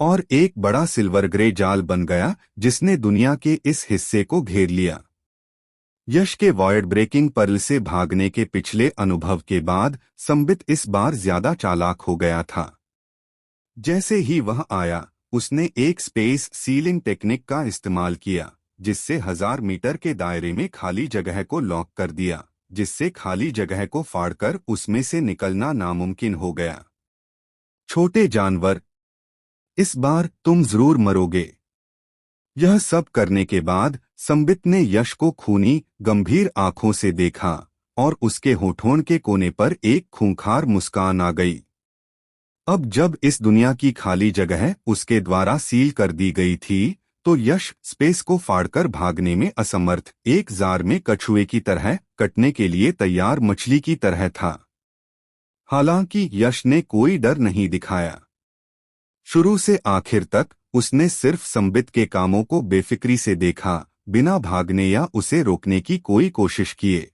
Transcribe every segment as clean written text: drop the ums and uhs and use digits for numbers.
और एक बड़ा सिल्वर ग्रे जाल बन गया जिसने दुनिया के इस हिस्से को घेर लिया। यश के वॉयड ब्रेकिंग पर्ल से भागने के पिछले अनुभव के बाद संबित इस बार ज्यादा चालाक हो गया था। जैसे ही वह आया, उसने एक स्पेस सीलिंग टेक्निक का इस्तेमाल किया, जिससे 1000 मीटर के दायरे में खाली जगह को लॉक कर दिया, जिससे खाली जगह को फाड़कर उसमें से निकलना नामुमकिन हो गया। छोटे जानवर, इस बार तुम जरूर मरोगे। यह सब करने के बाद संबित ने यश को खूनी, गंभीर आंखों से देखा और उसके होठों के कोने पर एक खूंखार मुस्कान आ गई। अब जब इस दुनिया की खाली जगह उसके द्वारा सील कर दी गई थी, तो यश स्पेस को फाड़कर भागने में असमर्थ, एक जार में कछुए की तरह, कटने के लिए तैयार मछली की तरह था। हालांकि यश ने कोई डर नहीं दिखाया। शुरू से आखिर तक उसने सिर्फ संबित के कामों को बेफिक्री से देखा, बिना भागने या उसे रोकने की कोई कोशिश किए।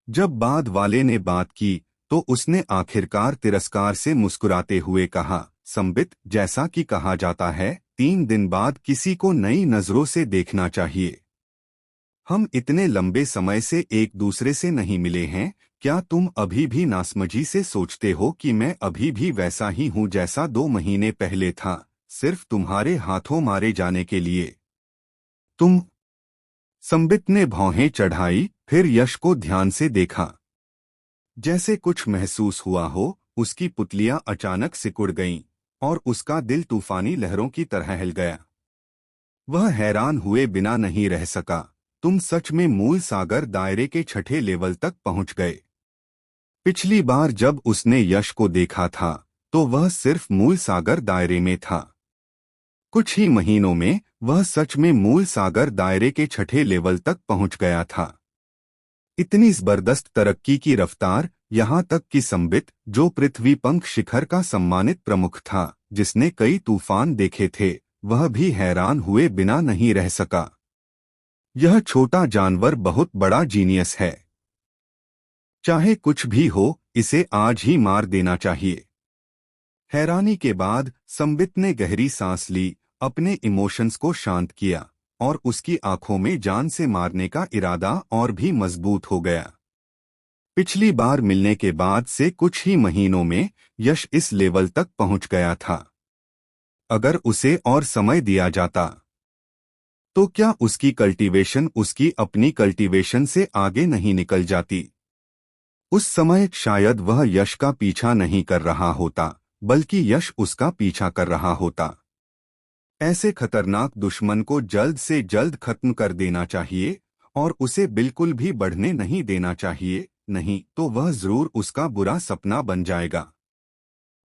जब बाद वाले ने बात की, तो उसने आखिरकार तिरस्कार से मुस्कुराते हुए कहा, संबित, जैसा कि कहा जाता है, 3 दिन बाद किसी को नई नजरों से देखना चाहिए। हम इतने लंबे समय से एक दूसरे से नहीं मिले हैं, क्या तुम अभी भी नासमझी से सोचते हो कि मैं अभी भी वैसा ही हूं जैसा 2 महीने पहले था, सिर्फ तुम्हारे हाथों मारे जाने के लिए? तुम? संबित ने भौहें चढ़ाई, फिर यश को ध्यान से देखा। जैसे कुछ महसूस हुआ हो, उसकी पुतलियां अचानक सिकुड़ गईं और उसका दिल तूफानी लहरों की तरह हिल गया। वह हैरान हुए बिना नहीं रह सका। तुम सच में मूल सागर दायरे के 6ठे लेवल तक पहुंच गए। पिछली बार जब उसने यश को देखा था, तो वह सिर्फ मूल सागर दायरे में था। कुछ ही महीनों में वह सच में मूल सागर दायरे के 6ठे लेवल तक पहुंच गया था। इतनी जबरदस्त तरक्की की रफ्तार, यहाँ तक कि संबित, जो पृथ्वी पंख शिखर का सम्मानित प्रमुख था, जिसने कई तूफान देखे थे, वह भी हैरान हुए बिना नहीं रह सका। यह छोटा जानवर बहुत बड़ा जीनियस है। चाहे कुछ भी हो, इसे आज ही मार देना चाहिए। हैरानी के बाद संबित ने गहरी सांस ली, अपने इमोशंस को शांत किया और उसकी आंखों में जान से मारने का इरादा और भी मजबूत हो गया। पिछली बार मिलने के बाद से कुछ ही महीनों में यश इस लेवल तक पहुंच गया था। अगर उसे और समय दिया जाता, तो क्या उसकी कल्टीवेशन उसकी अपनी कल्टीवेशन से आगे नहीं निकल जाती? उस समय शायद वह यश का पीछा नहीं कर रहा होता, बल्कि यश उसका पीछा कर रहा होता। ऐसे खतरनाक दुश्मन को जल्द से जल्द खत्म कर देना चाहिए और उसे बिल्कुल भी बढ़ने नहीं देना चाहिए, नहीं तो वह जरूर उसका बुरा सपना बन जाएगा।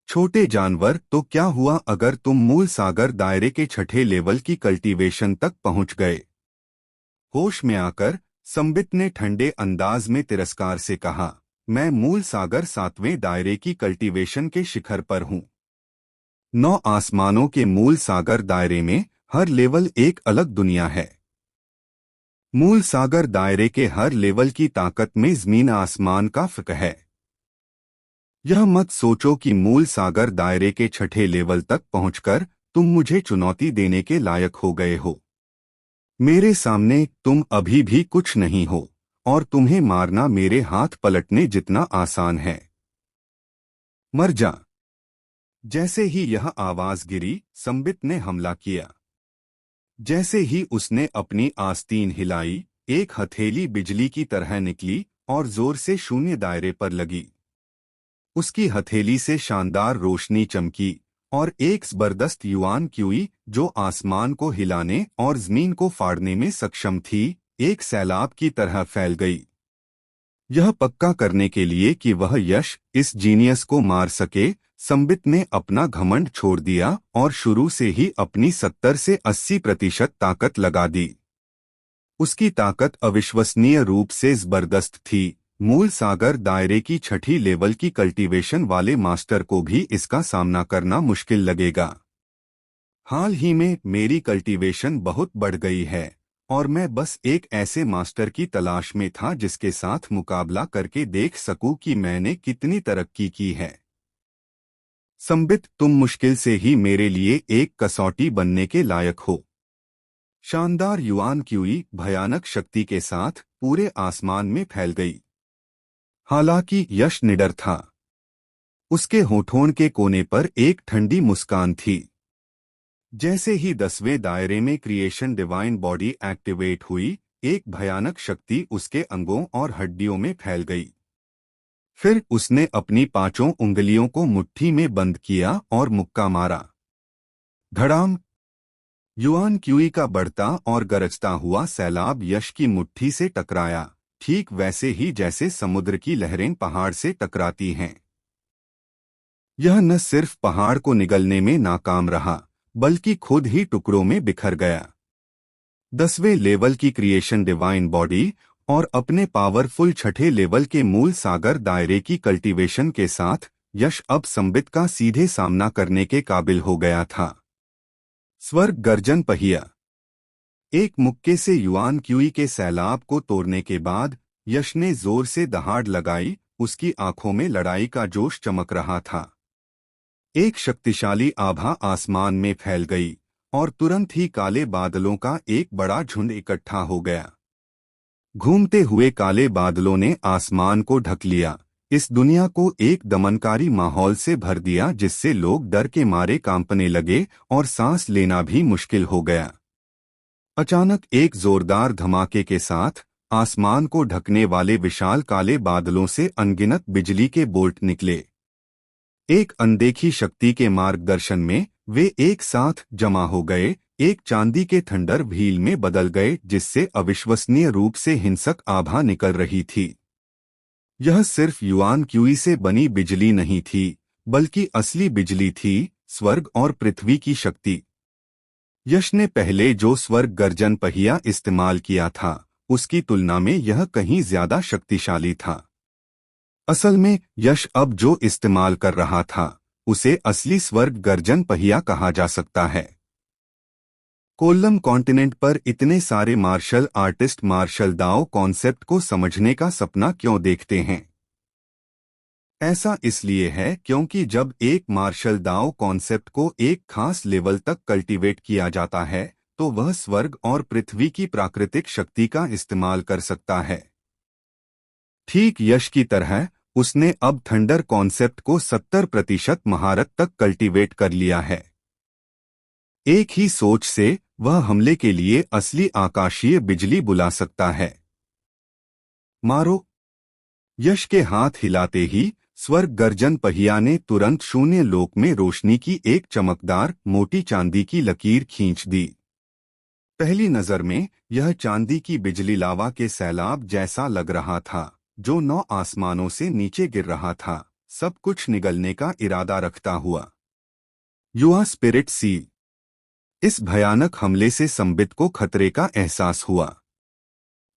छोटे जानवर, तो क्या हुआ अगर तुम मूल सागर दायरे के 6ठे लेवल की कल्टीवेशन तक पहुंच गए? होश में आकर संबित ने ठंडे अंदाज में तिरस्कार से कहा, मैं मूल सागर 7वें दायरे की कल्टीवेशन के शिखर पर हूं। 9 आसमानों के मूल सागर दायरे में हर लेवल एक अलग दुनिया है। मूल सागर दायरे के हर लेवल की ताकत में जमीन आसमान का फर्क है। यह मत सोचो कि मूल सागर दायरे के 6ठे लेवल तक पहुंचकर तुम मुझे चुनौती देने के लायक हो गए हो। मेरे सामने तुम अभी भी कुछ नहीं हो और तुम्हें मारना मेरे हाथ पलटने जितना आसान है। मर जा। जैसे ही यह आवाज गिरी, संबित ने हमला किया। जैसे ही उसने अपनी आस्तीन हिलाई, एक हथेली बिजली की तरह निकली और जोर से शून्य दायरे पर लगी। उसकी हथेली से शानदार रोशनी चमकी और एक जबरदस्त युआन क्यूई, जो आसमान को हिलाने और जमीन को फाड़ने में सक्षम थी, एक सैलाब की तरह फैल गई। यह पक्का करने के लिए कि वह यश इस जीनियस को मार सके, संबित ने अपना घमंड छोड़ दिया और शुरू से ही अपनी 70 से 80% ताकत लगा दी। उसकी ताकत अविश्वसनीय रूप से जबरदस्त थी। मूल सागर दायरे की 6ठी लेवल की कल्टीवेशन वाले मास्टर को भी इसका सामना करना मुश्किल लगेगा। हाल ही में मेरी कल्टीवेशन बहुत बढ़ गई है और मैं बस एक ऐसे मास्टर की तलाश में था जिसके साथ मुकाबला करके देख सकूं कि मैंने कितनी तरक्की की है। संबित, तुम मुश्किल से ही मेरे लिए एक कसौटी बनने के लायक हो। शानदार युआन क्यूई भयानक शक्ति के साथ पूरे आसमान में फैल गई। हालांकि यश निडर था। उसके होठों के कोने पर एक ठंडी मुस्कान थी। जैसे ही 10वें दायरे में क्रिएशन डिवाइन बॉडी एक्टिवेट हुई, एक भयानक शक्ति उसके अंगों और हड्डियों में फैल गई। फिर उसने अपनी 5 उंगलियों को मुट्ठी में बंद किया और मुक्का मारा। धड़ाम! युआन क्यूई का बढ़ता और गरजता हुआ सैलाब यश की मुट्ठी से टकराया, ठीक वैसे ही जैसे समुद्र की लहरें पहाड़ से टकराती हैं। यह न सिर्फ पहाड़ को निगलने में नाकाम रहा, बल्कि खुद ही टुकड़ों में बिखर गया। 10वें लेवल की क्रिएशन डिवाइन बॉडी और अपने पावरफुल 6ठे लेवल के मूल सागर दायरे की कल्टीवेशन के साथ यश अब संबित का सीधे सामना करने के काबिल हो गया था। स्वर्ग गर्जन पहिया। एक मुक्के से युआन क्यूई के सैलाब को तोड़ने के बाद यश ने जोर से दहाड़ लगाई। उसकी आंखों में लड़ाई का जोश चमक रहा था। एक शक्तिशाली आभा आसमान में फैल गई और तुरंत ही काले बादलों का एक बड़ा झुंड इकट्ठा हो गया। घूमते हुए काले बादलों ने आसमान को ढक लिया, इस दुनिया को एक दमनकारी माहौल से भर दिया जिससे लोग डर के मारे कांपने लगे और सांस लेना भी मुश्किल हो गया। अचानक एक जोरदार धमाके के साथ आसमान को ढकने वाले विशाल काले बादलों से अनगिनत बिजली के बोल्ट निकले। एक अनदेखी शक्ति के मार्गदर्शन में वे एक साथ जमा हो गए, एक चांदी के थंडर भील में बदल गए जिससे अविश्वसनीय रूप से हिंसक आभा निकल रही थी। यह सिर्फ युआन क्यूई से बनी बिजली नहीं थी, बल्कि असली बिजली थी, स्वर्ग और पृथ्वी की शक्ति। यश ने पहले जो स्वर्ग गर्जन पहिया इस्तेमाल किया था, उसकी तुलना में यह कहीं ज्यादा शक्तिशाली था। असल में यश अब जो इस्तेमाल कर रहा था, उसे असली स्वर्ग गर्जन पहिया कहा जा सकता है। कोल्लम कॉन्टिनेंट पर इतने सारे मार्शल आर्टिस्ट मार्शल दाओ कॉन्सेप्ट को समझने का सपना क्यों देखते हैं? ऐसा इसलिए है क्योंकि जब एक मार्शल दाओ कॉन्सेप्ट को एक खास लेवल तक कल्टीवेट किया जाता है, तो वह स्वर्ग और पृथ्वी की प्राकृतिक शक्ति का इस्तेमाल कर सकता है। ठीक यश की तरह उसने अब थंडर कॉन्सेप्ट को 70% महारत तक कल्टीवेट कर लिया है। एक ही सोच से वह हमले के लिए असली आकाशीय बिजली बुला सकता है। मारो! यश के हाथ हिलाते ही स्वर्ग गर्जन पहिया ने तुरंत शून्य लोक में रोशनी की एक चमकदार मोटी चांदी की लकीर खींच दी। पहली नजर में यह चांदी की बिजली लावा के सैलाब जैसा लग रहा था, जो 9 आसमानों से नीचे गिर रहा था, सब कुछ निगलने का इरादा रखता हुआ। युवा स्पिरिट सी। इस भयानक हमले से संबित को खतरे का एहसास हुआ।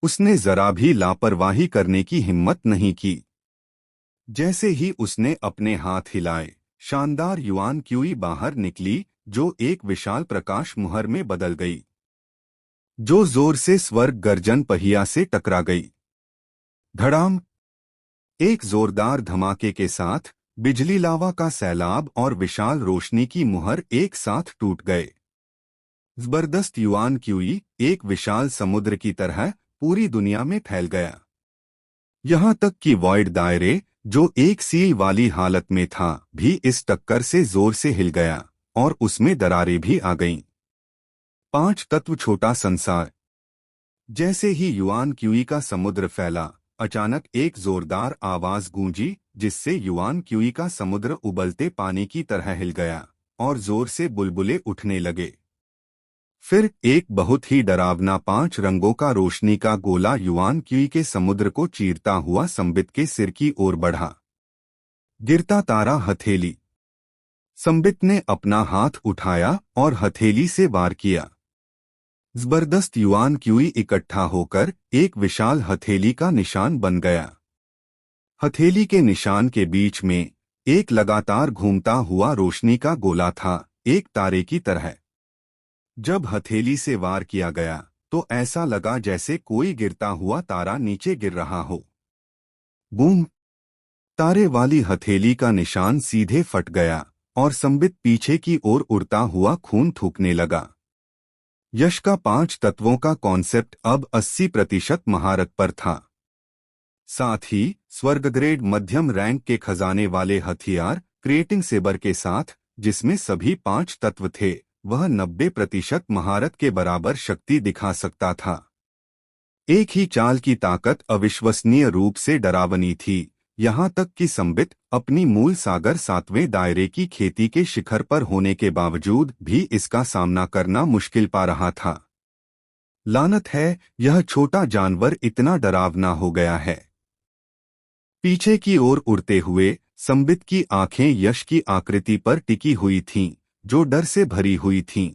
उसने जरा भी लापरवाही करने की हिम्मत नहीं की। जैसे ही उसने अपने हाथ हिलाए, शानदार युआन क्यूई बाहर निकली, जो एक विशाल प्रकाश मुहर में बदल गई, जो जोर से स्वर्ग गर्जन पहिया से टकरा गई। धड़ाम! एक जोरदार धमाके के साथ बिजली लावा का सैलाब और विशाल रोशनी की मुहर एक साथ टूट गए। जबरदस्त युआन क्यूई एक विशाल समुद्र की तरह पूरी दुनिया में फैल गया। यहां तक कि वॉइड दायरे, जो एक सील वाली हालत में था, भी इस टक्कर से जोर से हिल गया और उसमें दरारें भी आ गईं। 5 तत्व छोटा संसार। जैसे ही युआन क्यूई का समुद्र फैला, अचानक एक जोरदार आवाज गूंजी जिससे युआन क्यूई का समुद्र उबलते पानी की तरह हिल गया और जोर से बुलबुले उठने लगे। फिर एक बहुत ही डरावना 5 रंगों का रोशनी का गोला युआन क्यूई के समुद्र को चीरता हुआ संबित के सिर की ओर बढ़ा। गिरता तारा हथेली। संबित ने अपना हाथ उठाया और हथेली से वार किया। जबरदस्त युआन क्यूई इकट्ठा होकर एक विशाल हथेली का निशान बन गया। हथेली के निशान के बीच में एक लगातार घूमता हुआ रोशनी का गोला था, एक तारे की तरह। जब हथेली से वार किया गया तो ऐसा लगा जैसे कोई गिरता हुआ तारा नीचे गिर रहा हो। बूम! तारे वाली हथेली का निशान सीधे फट गया और संबित पीछे की ओर उड़ता हुआ खून थूकने लगा। यश का 5 तत्वों का कॉन्सेप्ट अब 80% महारत पर था। साथ ही स्वर्ग ग्रेड मध्यम रैंक के खजाने वाले हथियार क्रिएटिंग सेबर के साथ, जिसमें सभी 5 तत्व थे, वह 90% महारत के बराबर शक्ति दिखा सकता था। एक ही चाल की ताकत अविश्वसनीय रूप से डरावनी थी, यहाँ तक कि संबित अपनी मूल सागर 7वें दायरे की खेती के शिखर पर होने के बावजूद भी इसका सामना करना मुश्किल पा रहा था। लानत है, यह छोटा जानवर इतना डरावना हो गया है। पीछे की ओर उड़ते हुए संबित की आंखें यश की आकृति पर टिकी हुई थीं, जो डर से भरी हुई थीं।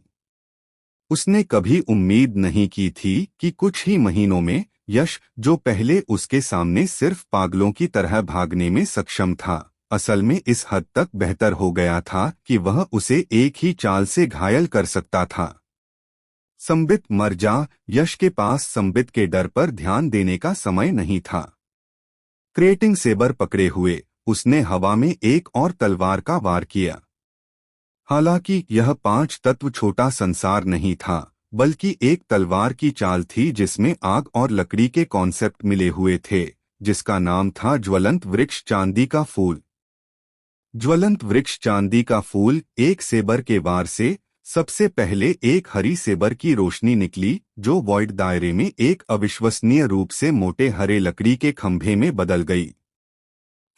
उसने कभी उम्मीद नहीं की थी कि कुछ ही महीनों में यश, जो पहले उसके सामने सिर्फ पागलों की तरह भागने में सक्षम था, असल में इस हद तक बेहतर हो गया था कि वह उसे एक ही चाल से घायल कर सकता था। संबित मर जा, यश के पास संबित के डर पर ध्यान देने का समय नहीं था। क्रिएटिंग सेबर पकड़े हुए उसने हवा में एक और तलवार का वार किया। हालांकि यह 5 तत्व छोटा संसार नहीं था, बल्कि एक तलवार की चाल थी जिसमें आग और लकड़ी के कॉन्सेप्ट मिले हुए थे, जिसका नाम था ज्वलंत वृक्ष चांदी का फूल। ज्वलंत वृक्ष चांदी का फूल एक सेबर के वार से सबसे पहले एक हरी सेबर की रोशनी निकली, जो वॉइड दायरे में एक अविश्वसनीय रूप से मोटे हरे लकड़ी के खंभे में बदल गई।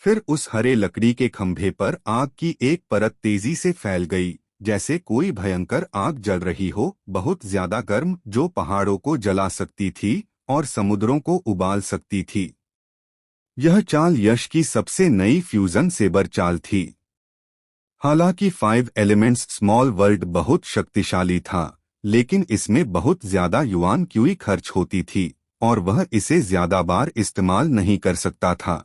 फिर उस हरे लकड़ी के खंभे पर आग की एक परत तेजी से फैल गई, जैसे कोई भयंकर आग जल रही हो, बहुत ज्यादा गर्म, जो पहाड़ों को जला सकती थी और समुद्रों को उबाल सकती थी। यह चाल यश की सबसे नई फ्यूजन सेबर चाल थी। हालांकि 5 एलिमेंट्स स्मॉल वर्ल्ड बहुत शक्तिशाली था, लेकिन इसमें बहुत ज्यादा युआन क्यूई खर्च होती थी और वह इसे ज्यादा बार इस्तेमाल नहीं कर सकता था।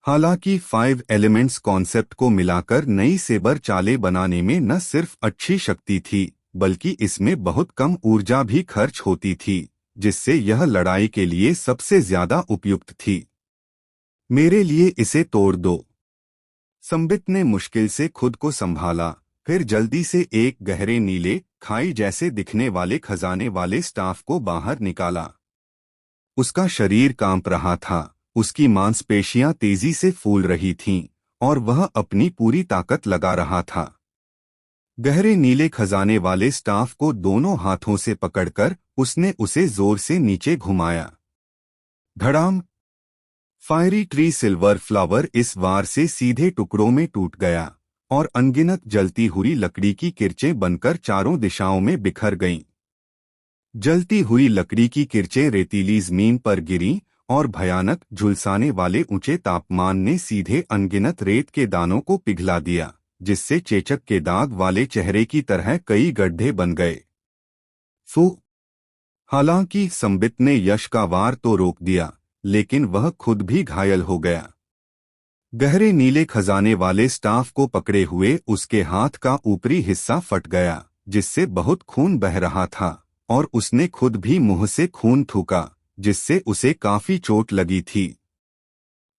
हालांकि 5 एलिमेंट्स कॉन्सेप्ट को मिलाकर नई सेबर चालें बनाने में न सिर्फ अच्छी शक्ति थी, बल्कि इसमें बहुत कम ऊर्जा भी खर्च होती थी, जिससे यह लड़ाई के लिए सबसे ज्यादा उपयुक्त थी। मेरे लिए इसे तोड़ दो। संबित ने मुश्किल से खुद को संभाला, फिर जल्दी से एक गहरे नीले खाई जैसे दिखने वाले खजाने वाले स्टाफ को बाहर निकाला। उसका शरीर कांप रहा था, उसकी मांसपेशियां तेजी से फूल रही थीं और वह अपनी पूरी ताकत लगा रहा था। गहरे नीले खजाने वाले स्टाफ को दोनों हाथों से पकड़कर उसने उसे जोर से नीचे घुमाया। धड़ाम! फायरी ट्री सिल्वर फ्लावर इस वार से सीधे टुकड़ों में टूट गया और अनगिनत जलती हुई लकड़ी की किरचें बनकर चारों दिशाओं में बिखर गईं। जलती हुई लकड़ी की किरचें रेतीली जमीन पर गिरीं और भयानक झुलसाने वाले ऊंचे तापमान ने सीधे अनगिनत रेत के दानों को पिघला दिया, जिससे चेचक के दाग वाले चेहरे की तरह कई गड्ढे बन गए। फू! हालांकि संबित ने यश का वार तो रोक दिया, लेकिन वह खुद भी घायल हो गया। गहरे नीले खजाने वाले स्टाफ को पकड़े हुए उसके हाथ का ऊपरी हिस्सा फट गया, जिससे बहुत खून बह रहा था, और उसने खुद भी मुंह से खून थूका, जिससे उसे काफी चोट लगी थी।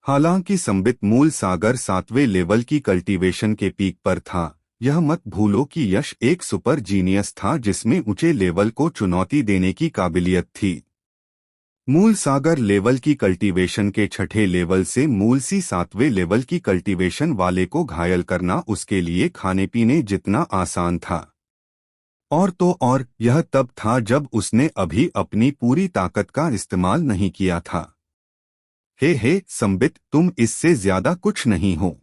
हालांकि संबित मूल सागर 7वें लेवल की कल्टीवेशन के पीक पर था, यह मत भूलो कि यश एक सुपर जीनियस था जिसमें ऊंचे लेवल को चुनौती देने की काबिलियत थी। मूल सागर लेवल की कल्टीवेशन के 6ठे लेवल से मूल सी 7वें लेवल की कल्टीवेशन वाले को घायल करना उसके लिए खाने पीने जितना आसान था। और तो और यह तब था जब उसने अभी अपनी पूरी ताकत का इस्तेमाल नहीं किया था। हे संबित, तुम इससे ज्यादा कुछ नहीं हो।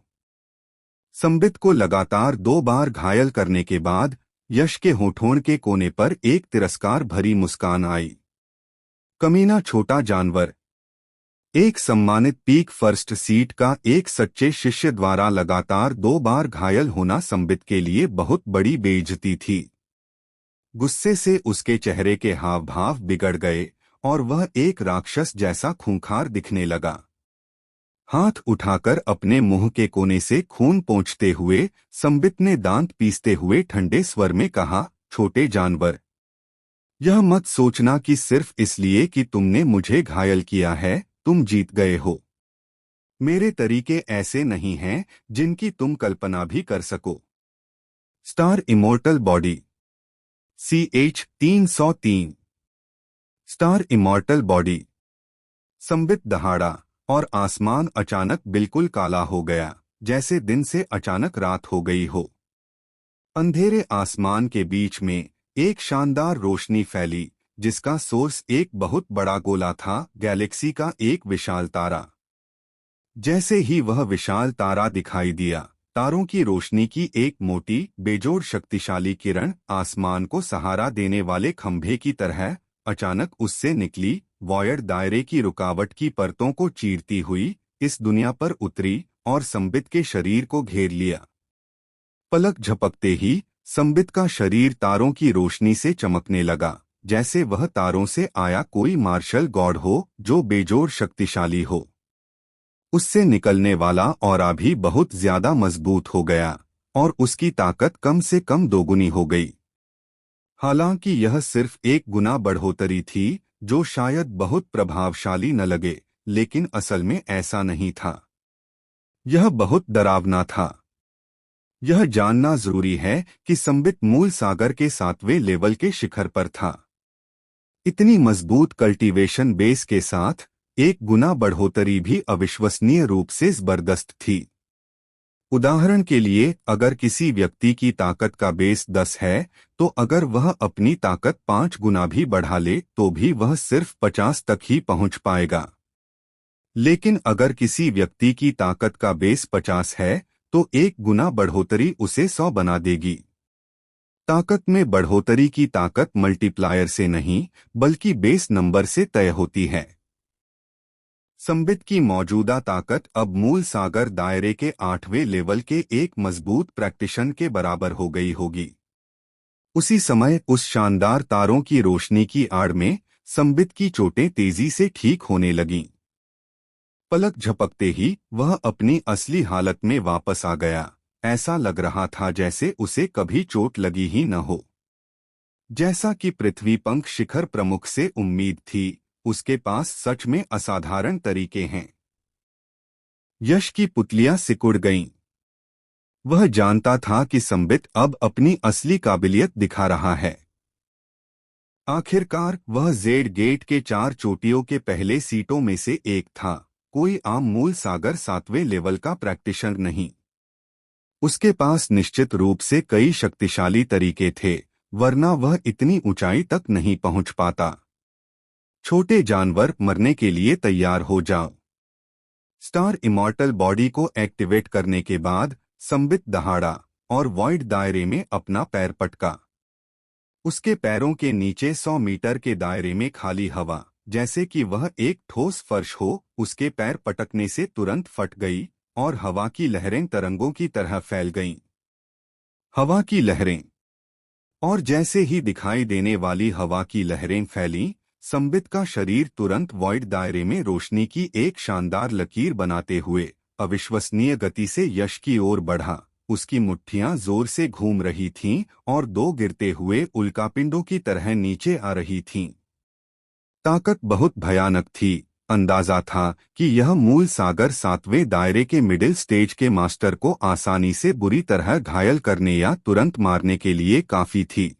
संबित को लगातार 2 बार घायल करने के बाद यश के होठों के कोने पर एक तिरस्कार भरी मुस्कान आई। कमीना छोटा जानवर! एक सम्मानित पीक फर्स्ट सीट का एक सच्चे शिष्य द्वारा लगातार 2 बार घायल होना संबित के लिए बहुत बड़ी बेइज्जती थी। गुस्से से उसके चेहरे के हाव भाव बिगड़ गए और वह एक राक्षस जैसा खूंखार दिखने लगा। हाथ उठाकर अपने मुंह के कोने से खून पोंछते हुए संबित ने दांत पीसते हुए ठंडे स्वर में कहा, छोटे जानवर, यह मत सोचना कि सिर्फ इसलिए कि तुमने मुझे घायल किया है, तुम जीत गए हो। मेरे तरीके ऐसे नहीं हैं जिनकी तुम कल्पना भी कर सको। Star immortal body CH-303। Star immortal body. Sambit दहाड़ा और आसमान अचानक बिल्कुल काला हो गया, जैसे दिन से अचानक रात हो गई हो। अंधेरे आसमान के बीच में एक शानदार रोशनी फैली, जिसका सोर्स एक बहुत बड़ा गोला था, गैलेक्सी का एक विशाल तारा। जैसे ही वह विशाल तारा दिखाई दिया, तारों की रोशनी की एक मोटी, बेजोड़ शक्तिशाली किरण आसमान को सहारा देने वाले खंभे की तरह अचानक उससे निकली, वॉयड दायरे की रुकावट की परतों को चीरती हुई इस दुनिया पर उतरी और संबित के शरीर को घेर लिया। पलक झपकते ही संबित का शरीर तारों की रोशनी से चमकने लगा, जैसे वह तारों से आया कोई मार्शल गॉड हो जो बेजोड़ शक्तिशाली हो। उससे निकलने वाला ऑरा भी बहुत ज्यादा मजबूत हो गया और उसकी ताकत कम से कम दोगुनी हो गई। हालांकि यह सिर्फ एक गुना बढ़ोतरी थी, जो शायद बहुत प्रभावशाली न लगे, लेकिन असल में ऐसा नहीं था। यह बहुत डरावना था। यह जानना जरूरी है कि संबित मूल सागर के 7वें लेवल के शिखर पर था। इतनी मजबूत कल्टीवेशन बेस के साथ एक गुना बढ़ोतरी भी अविश्वसनीय रूप से जबरदस्त थी। उदाहरण के लिए, अगर किसी व्यक्ति की ताकत का बेस 10 है, तो अगर वह अपनी ताकत 5 गुना भी बढ़ा ले तो भी वह सिर्फ 50 तक ही पहुंच पाएगा। लेकिन अगर किसी व्यक्ति की ताकत का बेस 50 है, तो एक गुना बढ़ोतरी उसे 100 बना देगी। ताकत में बढ़ोतरी की ताकत मल्टीप्लायर से नहीं, बल्कि बेस नंबर से तय होती है। संबित की मौजूदा ताकत अब मूल सागर दायरे के 8वें लेवल के एक मजबूत प्रैक्टिशन के बराबर हो गई होगी। उसी समय उस शानदार तारों की रोशनी की आड़ में संबित की चोटें तेजी से ठीक होने लगीं। पलक झपकते ही वह अपनी असली हालत में वापस आ गया। ऐसा लग रहा था जैसे उसे कभी चोट लगी ही न हो। जैसा कि पृथ्वी पंख शिखर प्रमुख से उम्मीद थी, उसके पास सच में असाधारण तरीके हैं। यश की पुतलियां सिकुड़ गईं। वह जानता था कि संबित अब अपनी असली काबिलियत दिखा रहा है। आखिरकार वह जेड गेट के 4 चोटियों के पहले सीटों में से एक था, कोई आम मूल सागर 7वें लेवल का प्रैक्टिशनर नहीं। उसके पास निश्चित रूप से कई शक्तिशाली तरीके थे, वरना वह इतनी ऊंचाई तक नहीं पहुंच पाता। छोटे जानवर, मरने के लिए तैयार हो जाओ। स्टार इमॉर्टल बॉडी को एक्टिवेट करने के बाद संबित दहाड़ा और वॉइड दायरे में अपना पैर पटका। उसके पैरों के नीचे 100 मीटर के दायरे में खाली हवा, जैसे कि वह एक ठोस फर्श हो, उसके पैर पटकने से तुरंत फट गई और हवा की लहरें तरंगों की तरह फैल गईं। हवा की लहरें। और जैसे ही दिखाई देने वाली हवा की लहरें फैलीं, संबित का शरीर तुरंत वॉइड दायरे में रोशनी की एक शानदार लकीर बनाते हुए अविश्वसनीय गति से यश की ओर बढ़ा। उसकी मुट्ठियां जोर से घूम रही थीं और 2 गिरते हुए उल्कापिंडों की तरह नीचे आ रही थीं। ताकत बहुत भयानक थी। अंदाजा था कि यह मूल सागर 7वें दायरे के मिडिल स्टेज के मास्टर को आसानी से बुरी तरह घायल करने या तुरंत मारने के लिए काफी थी।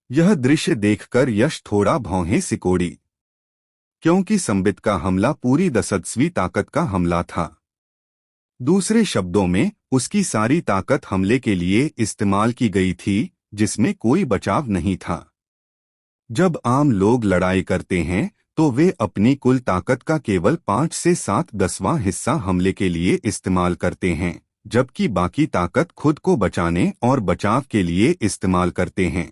यह दृश्य देखकर यश थोड़ा भौहें सिकोड़ी, क्योंकि संबित का हमला पूरी 10वीं ताकत का हमला था। दूसरे शब्दों में, उसकी सारी ताकत हमले के लिए इस्तेमाल की गई थी, जिसमें कोई बचाव नहीं था। जब आम लोग लड़ाई करते हैं तो वे अपनी कुल ताकत का केवल 5 से 7/10वां हिस्सा हमले के लिए इस्तेमाल करते हैं, जबकि बाकी ताकत खुद को बचाने और बचाव के लिए इस्तेमाल करते हैं।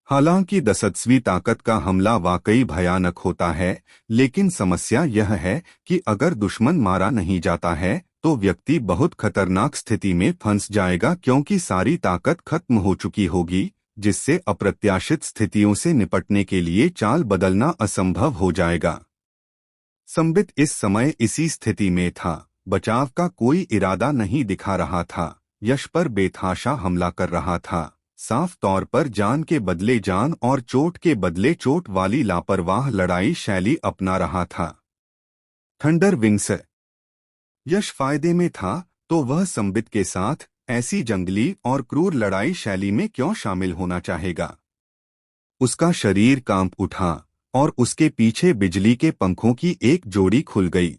हालांकि 10वीं ताकत का हमला वाकई भयानक होता है, लेकिन समस्या यह है कि अगर दुश्मन मारा नहीं जाता है तो व्यक्ति बहुत खतरनाक स्थिति में फंस जाएगा, क्योंकि सारी ताकत खत्म हो चुकी होगी, जिससे अप्रत्याशित स्थितियों से निपटने के लिए चाल बदलना असंभव हो जाएगा। संबित इस समय इसी स्थिति में था। बचाव का कोई इरादा नहीं दिखा रहा था, यश पर बेतहाशा हमला कर रहा था। साफ तौर पर जान के बदले जान और चोट के बदले चोट वाली लापरवाह लड़ाई शैली अपना रहा था। Thunder wings. यश फायदे में था तो वह संबित के साथ ऐसी जंगली और क्रूर लड़ाई शैली में क्यों शामिल होना चाहेगा। उसका शरीर कांप उठा और उसके पीछे बिजली के पंखों की एक जोड़ी खुल गई।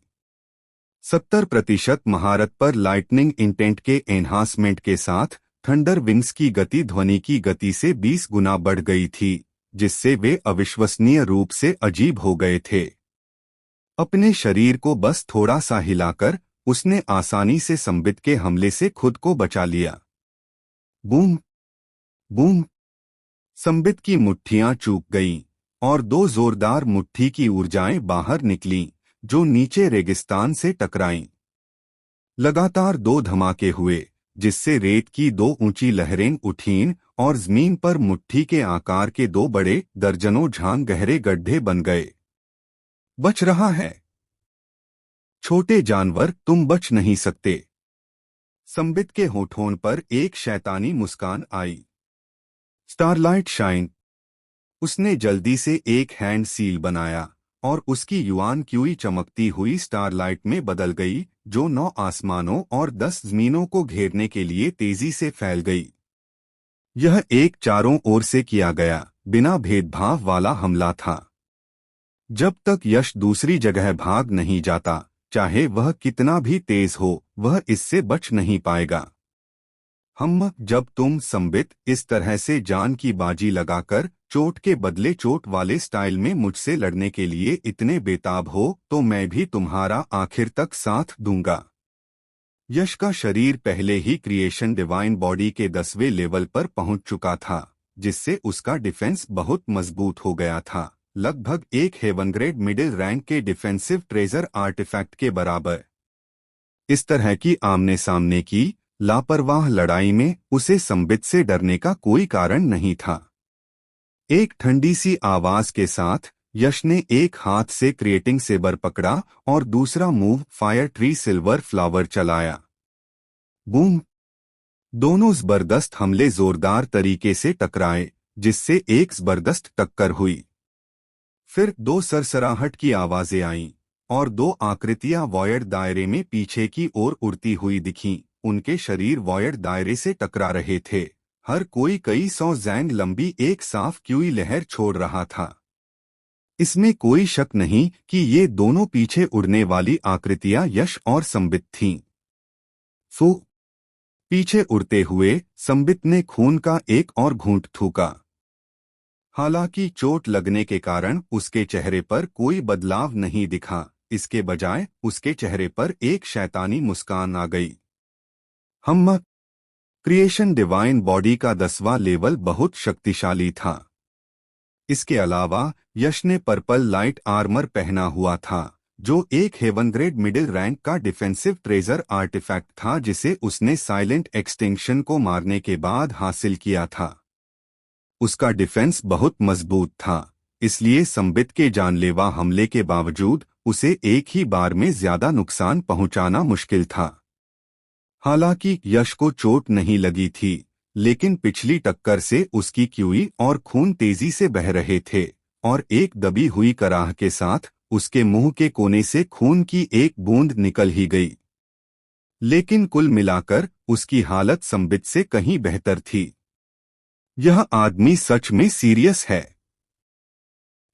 70% महारत पर लाइटनिंग इंटेंट के एनहांसमेंट के साथ थंडर विंग्स की गति ध्वनि की गति से 20 गुना बढ़ गई थी, जिससे वे अविश्वसनीय रूप से अजीब हो गए थे। अपने शरीर को बस थोड़ा सा हिलाकर उसने आसानी से संबित के हमले से खुद को बचा लिया। Boom boom. संबित की मुट्ठियां चूक गईं और दो जोरदार मुट्ठी की ऊर्जाएं बाहर निकलीं, जो नीचे रेगिस्तान से टकराईं। लगातार दो धमाके हुए, जिससे रेत की दो ऊंची लहरें उठीं और जमीन पर मुट्ठी के आकार के दो बड़े दर्जनों झांग गहरे गड्ढे बन गए। बच रहा है छोटे जानवर, तुम बच नहीं सकते। संबित के होठों पर एक शैतानी मुस्कान आई। Starlight shine. उसने जल्दी से एक हैंड सील बनाया और उसकी युआन क्यूई चमकती हुई स्टारलाइट में बदल गई, जो 9 आसमानों और 10 जमीनों को घेरने के लिए तेजी से फैल गई। यह एक चारों ओर से किया गया बिना भेदभाव वाला हमला था। जब तक यश दूसरी जगह भाग नहीं जाता, चाहे वह कितना भी तेज हो, वह इससे बच नहीं पाएगा। जब तुम संबित इस तरह से जान की बाजी लगाकर चोट के बदले चोट वाले स्टाइल में मुझसे लड़ने के लिए इतने बेताब हो, तो मैं भी तुम्हारा आखिर तक साथ दूंगा। यश का शरीर पहले ही क्रिएशन डिवाइन बॉडी के 10वें लेवल पर पहुंच चुका था, जिससे उसका डिफेंस बहुत मजबूत हो गया था, लगभग एक हेवन ग्रेड मिडिल रैंक के डिफेंसिव ट्रेजर आर्टिफैक्ट के बराबर। इस तरह की आमने सामने की लापरवाह लड़ाई में उसे संबित से डरने का कोई कारण नहीं था। एक ठंडी सी आवाज के साथ यश ने एक हाथ से क्रिएटिंग सेबर पकड़ा और दूसरा move fire tree silver flower चलाया। बूम। दोनों जबरदस्त हमले जोरदार तरीके से टकराए, जिससे एक जबरदस्त टक्कर हुई। फिर दो सरसराहट की आवाजें आईं और दो आकृतियां वॉयड दायरे में पीछे की ओर उड़ती हुई दिखीं। उनके शरीर वॉयड दायरे से टकरा रहे थे, हर कोई कई सौ जैंग लंबी एक साफ क्यूई लहर छोड़ रहा था। इसमें कोई शक नहीं कि ये दोनों पीछे उड़ने वाली आकृतियां यश और संबित थीं। पीछे उड़ते हुए संबित ने खून का एक और घूंट थूका। हालांकि चोट लगने के कारण उसके चेहरे पर कोई बदलाव नहीं दिखा, इसके बजाय उसके चेहरे पर एक शैतानी मुस्कान आ गई। क्रिएशन डिवाइन बॉडी का 10वां लेवल बहुत शक्तिशाली था। इसके अलावा यश ने पर्पल लाइट आर्मर पहना हुआ था, जो एक हेवन ग्रेड मिडिल रैंक का डिफेंसिव ट्रेजर आर्टिफैक्ट था, जिसे उसने साइलेंट एक्सटिंक्शन को मारने के बाद हासिल किया था। उसका डिफेंस बहुत मजबूत था, इसलिए संबित के जानलेवा हमले के बावजूद उसे एक ही बार में ज्यादा नुकसान पहुंचाना मुश्किल था। हालांकि यश को चोट नहीं लगी थी, लेकिन पिछली टक्कर से उसकी क्यूई और खून तेजी से बह रहे थे और एक दबी हुई कराह के साथ उसके मुंह के कोने से खून की एक बूंद निकल ही गई। लेकिन कुल मिलाकर उसकी हालत संबित से कहीं बेहतर थी। यह आदमी सच में सीरियस है।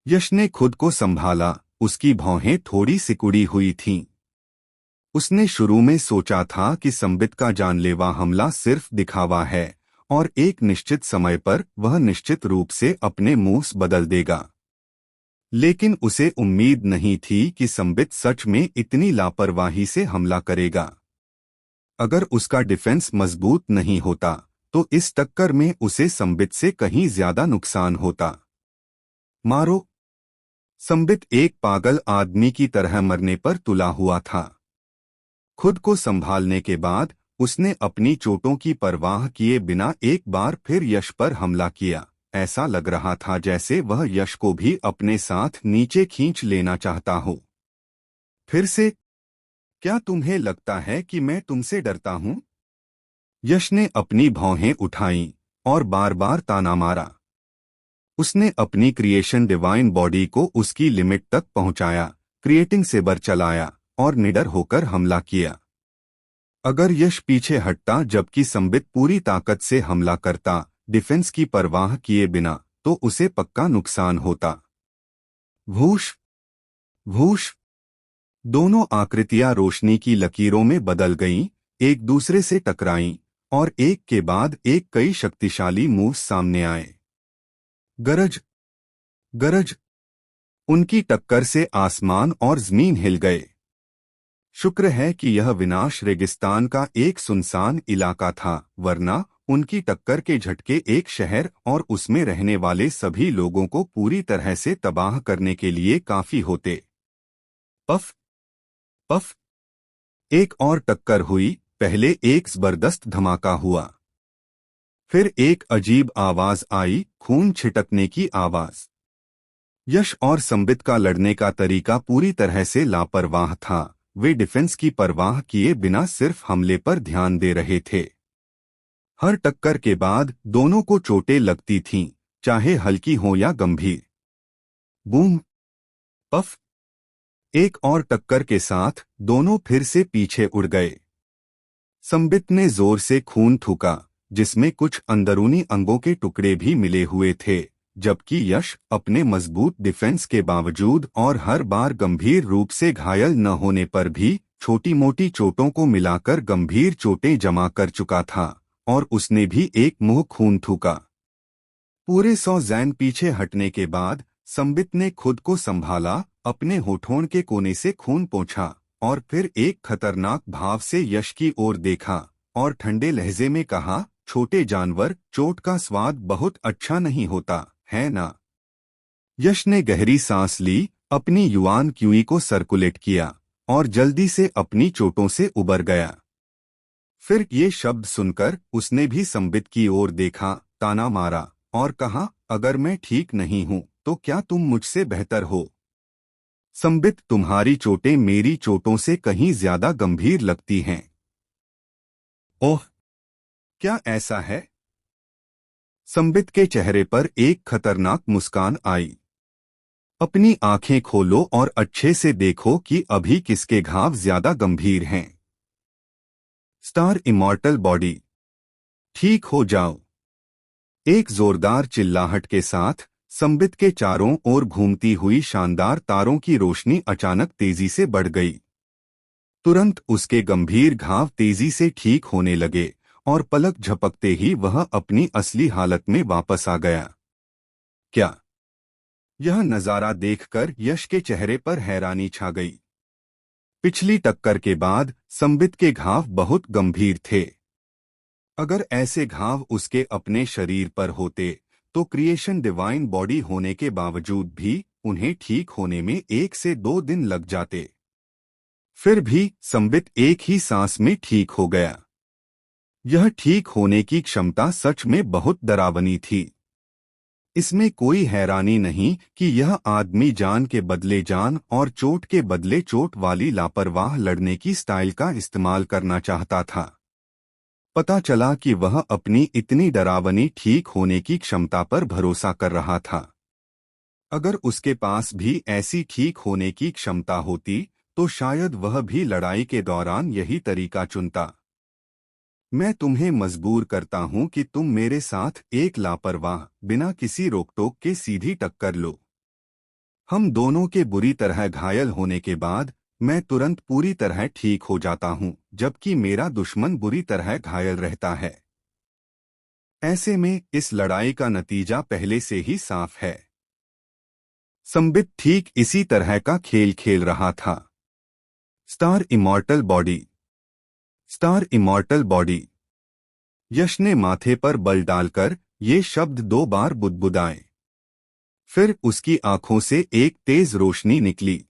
यश ने खुद को संभाला, उसकी भौहें थोड़ी सिकुड़ी हुई थीं। उसने शुरू में सोचा था कि संबित का जानलेवा हमला सिर्फ दिखावा है और एक निश्चित समय पर वह निश्चित रूप से अपने मूव्स बदल देगा। लेकिन उसे उम्मीद नहीं थी कि संबित सच में इतनी लापरवाही से हमला करेगा। अगर उसका डिफेंस मजबूत नहीं होता, तो इस टक्कर में उसे संबित से कहीं ज्यादा नुकसान होता। मारो। संबित एक पागल आदमी की तरह मरने पर तुला हुआ था। खुद को संभालने के बाद उसने अपनी चोटों की परवाह किए बिना एक बार फिर यश पर हमला किया। ऐसा लग रहा था जैसे वह यश को भी अपने साथ नीचे खींच लेना चाहता हो। फिर से, क्या तुम्हें लगता है कि मैं तुमसे डरता हूं? यश ने अपनी भौहें उठाईं और बार बार ताना मारा। उसने अपनी क्रिएशन डिवाइन बॉडी को उसकी लिमिट तक पहुंचाया, क्रिएटिंग सेबर चलाया और निडर होकर हमला किया। अगर यश पीछे हटता जबकि संबित पूरी ताकत से हमला करता, डिफेंस की परवाह किए बिना, तो उसे पक्का नुकसान होता। भूश भूश दोनों आकृतियां रोशनी की लकीरों में बदल गईं, एक दूसरे से टकराईं और एक के बाद एक कई शक्तिशाली मूव्स सामने आए। गरज गरज उनकी टक्कर से आसमान और जमीन हिल गए। शुक्र है कि यह विनाश रेगिस्तान का एक सुनसान इलाका था, वरना उनकी टक्कर के झटके एक शहर और उसमें रहने वाले सभी लोगों को पूरी तरह से तबाह करने के लिए काफी होते। पफ पफ एक और टक्कर हुई। पहले एक जबरदस्त धमाका हुआ, फिर एक अजीब आवाज आई, खून छिटकने की आवाज। यश और संबित का लड़ने का तरीका पूरी तरह से लापरवाह था। वे डिफेंस की परवाह किए बिना सिर्फ हमले पर ध्यान दे रहे थे। हर टक्कर के बाद दोनों को चोटें लगती थीं, चाहे हल्की हो या गंभीर। बूम पफ एक और टक्कर के साथ दोनों फिर से पीछे उड़ गए। संबित ने जोर से खून थूका, जिसमें कुछ अंदरूनी अंगों के टुकड़े भी मिले हुए थे, जबकि यश अपने मजबूत डिफेंस के बावजूद और हर बार गंभीर रूप से घायल न होने पर भी छोटी मोटी चोटों को मिलाकर गंभीर चोटें जमा कर चुका था, और उसने भी एक मुंह खून थूका। पूरे 100 जैन पीछे हटने के बाद संबित ने खुद को संभाला, अपने होठों के कोने से खून पोंछा और फिर एक खतरनाक भाव से यश की ओर देखा और ठंडे लहजे में कहा, छोटे जानवर, चोट का स्वाद बहुत अच्छा नहीं होता है ना? यश ने गहरी सांस ली, अपनी युआन क्यूई को सर्कुलेट किया और जल्दी से अपनी चोटों से उबर गया। फिर ये शब्द सुनकर उसने भी संबित की ओर देखा, ताना मारा और कहा, अगर मैं ठीक नहीं हूं तो क्या तुम मुझसे बेहतर हो? संबित, तुम्हारी चोटें मेरी चोटों से कहीं ज्यादा गंभीर लगती हैं। ओह, क्या ऐसा है? संबित के चेहरे पर एक खतरनाक मुस्कान आई। अपनी आंखें खोलो और अच्छे से देखो कि अभी किसके घाव ज्यादा गंभीर हैं। स्टार इमॉर्टल बॉडी, ठीक हो जाओ। एक जोरदार चिल्लाहट के साथ संबित के चारों ओर घूमती हुई शानदार तारों की रोशनी अचानक तेजी से बढ़ गई। तुरंत उसके गंभीर घाव तेजी से ठीक होने लगे और पलक झपकते ही वह अपनी असली हालत में वापस आ गया। क्या? यह नजारा देखकर यश के चेहरे पर हैरानी छा गई। पिछली टक्कर के बाद संबित के घाव बहुत गंभीर थे। अगर ऐसे घाव उसके अपने शरीर पर होते तो क्रिएशन डिवाइन बॉडी होने के बावजूद भी उन्हें ठीक होने में 1 से 2 दिन लग जाते। फिर भी संबित एक ही सांस में ठीक हो गया। यह ठीक होने की क्षमता सच में बहुत डरावनी थी। इसमें कोई हैरानी नहीं कि यह आदमी जान के बदले जान और चोट के बदले चोट वाली लापरवाह लड़ने की स्टाइल का इस्तेमाल करना चाहता था। पता चला कि वह अपनी इतनी डरावनी ठीक होने की क्षमता पर भरोसा कर रहा था। अगर उसके पास भी ऐसी ठीक होने की क्षमता होती तो शायद वह भी लड़ाई के दौरान यही तरीका चुनता। मैं तुम्हें मजबूर करता हूं कि तुम मेरे साथ एक लापरवाह, बिना किसी रोकटोक के सीधी टक्कर लो। हम दोनों के बुरी तरह घायल होने के बाद मैं तुरंत पूरी तरह ठीक हो जाता हूं, जबकि मेरा दुश्मन बुरी तरह घायल रहता है। ऐसे में इस लड़ाई का नतीजा पहले से ही साफ है। संबित ठीक इसी तरह का खेल खेल रहा था। Star immortal body, star immortal body. Yash ने माथे पर बल डालकर ये शब्द 2 बार बुदबुदाए। फिर उसकी आंखों से एक तेज रोशनी निकली।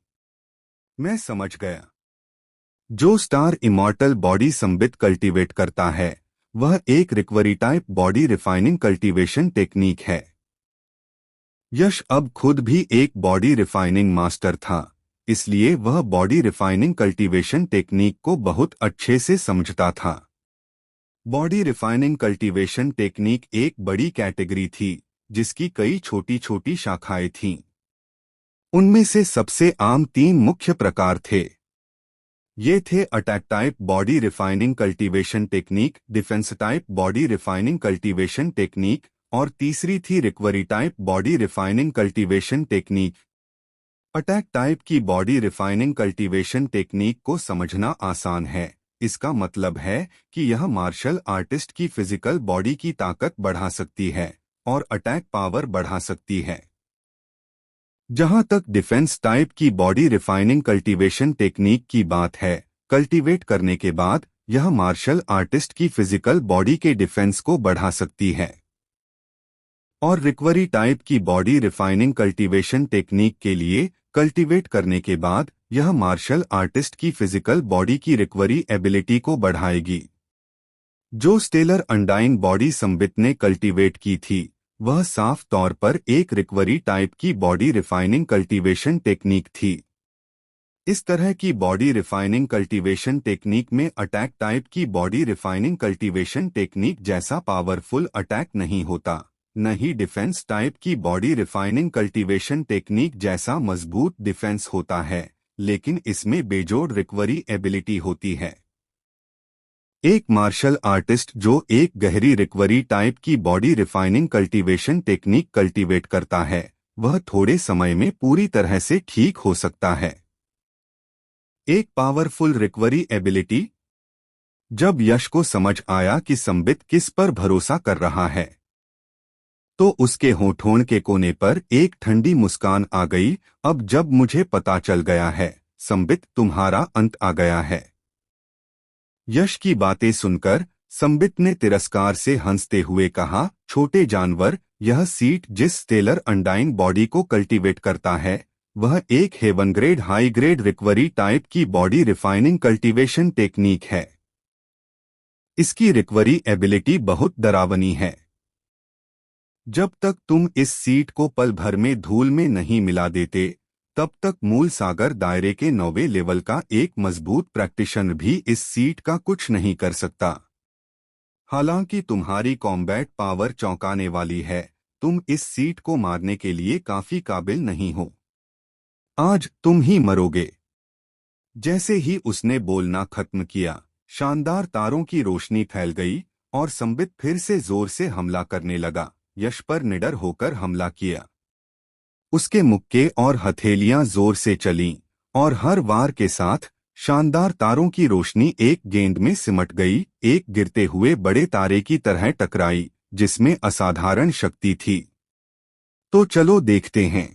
मैं समझ गया। जो star immortal body Sambit cultivate करता है वह एक recovery type body refining cultivation technique है। यश अब खुद भी एक बॉडी रिफाइनिंग मास्टर था, इसलिए वह बॉडी रिफाइनिंग कल्टीवेशन टेक्निक को बहुत अच्छे से समझता था। बॉडी रिफाइनिंग कल्टीवेशन टेक्निक एक बड़ी कैटेगरी थी जिसकी कई छोटी छोटी शाखाएं थीं। उनमें से सबसे आम 3 मुख्य प्रकार थे। ये थे attack type body refining cultivation technique, defence type body refining cultivation technique और तीसरी थी recovery type body refining cultivation technique. Attack type की बॉडी रिफाइनिंग कल्टीवेशन टेक्निक को समझना आसान है। इसका मतलब है कि यह मार्शल आर्टिस्ट की फिजिकल बॉडी की ताकत बढ़ा सकती है और अटैक पावर बढ़ा सकती है। जहां तक डिफेंस टाइप की बॉडी रिफाइनिंग कल्टीवेशन टेक्निक की बात है, कल्टीवेट करने के बाद यह मार्शल आर्टिस्ट की फिजिकल बॉडी के डिफेंस को बढ़ा सकती है। और रिकवरी टाइप की बॉडी रिफाइनिंग कल्टीवेशन टेक्निक के लिए कल्टीवेट करने के बाद यह मार्शल आर्टिस्ट की फिजिकल बॉडी की रिकवरी एबिलिटी को बढ़ाएगी। जो स्टेलर अंडाइन बॉडी संबित ने कल्टीवेट की थी वह साफ तौर पर एक रिकवरी टाइप की बॉडी रिफाइनिंग कल्टीवेशन टेक्निक थी। इस तरह की बॉडी रिफाइनिंग कल्टीवेशन टेक्निक में अटैक टाइप की बॉडी रिफाइनिंग कल्टीवेशन टेक्निक जैसा पावरफुल अटैक नहीं होता, न ही डिफेंस टाइप की बॉडी रिफाइनिंग कल्टीवेशन टेक्निक जैसा मजबूत डिफेंस होता है, लेकिन इसमें बेजोड़ रिकवरी एबिलिटी होती है। एक मार्शल आर्टिस्ट जो एक गहरी रिकवरी टाइप की body refining cultivation technique cultivate करता है वह थोड़े समय में पूरी तरह से ठीक हो सकता है। एक पावरफुल रिकवरी एबिलिटी। जब यश को समझ आया कि संबित किस पर भरोसा कर रहा है तो उसके होठों के कोने पर एक ठंडी मुस्कान आ गई। अब जब मुझे पता चल गया है संबित, तुम्हारा अंत आ गया है। यश की बातें सुनकर संबित ने तिरस्कार से हंसते हुए कहा, छोटे जानवर, यह सीट जिस स्टेलर अंडाइन बॉडी को कल्टीवेट करता है वह एक heaven grade high grade recovery type की बॉडी रिफाइनिंग कल्टीवेशन टेक्निक है। इसकी रिकवरी एबिलिटी बहुत डरावनी है। जब तक तुम इस सीट को पल भर में धूल में नहीं मिला देते तब तक मूल सागर दायरे के 9वें लेवल का एक मजबूत प्रैक्टिशनर भी इस सीट का कुछ नहीं कर सकता। हालांकि तुम्हारी कॉम्बैट पावर चौंकाने वाली है, तुम इस सीट को मारने के लिए काफी काबिल नहीं हो। आज तुम ही मरोगे। जैसे ही उसने बोलना खत्म किया शानदार तारों की रोशनी फैल गई और संबित फिर से जोर से हमला करने लगा। यश पर निडर होकर हमला किया। उसके मुक्के और हथेलियां जोर से चलीं और हर वार के साथ शानदार तारों की रोशनी एक गेंद में सिमट गई, एक गिरते हुए बड़े तारे की तरह टकराई जिसमें असाधारण शक्ति थी। तो चलो देखते हैं।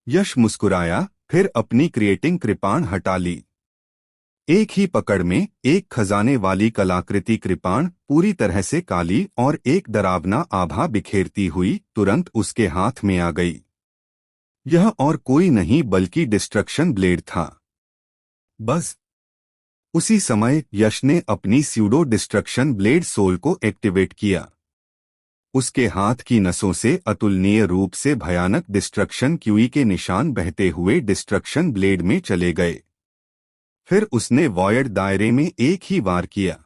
यश मुस्कुराया, फिर अपनी क्रिएटिंग कृपाण हटा ली। एक ही पकड़ में एक खजाने वाली कलाकृति कृपाण पूरी तरह से काली और एक डरावना आभा बिखेरती हुई तुरंत उसके हाथ में आ गई। यह और कोई नहीं बल्कि डिस्ट्रक्शन ब्लेड था। बस उसी समय यश ने अपनी स्यूडो डिस्ट्रक्शन ब्लेड सोल को एक्टिवेट किया। उसके हाथ की नसों से अतुलनीय रूप से भयानक डिस्ट्रक्शन क्यूई के निशान बहते हुए डिस्ट्रक्शन ब्लेड में चले गए। फिर उसने वॉयड दायरे में एक ही वार किया।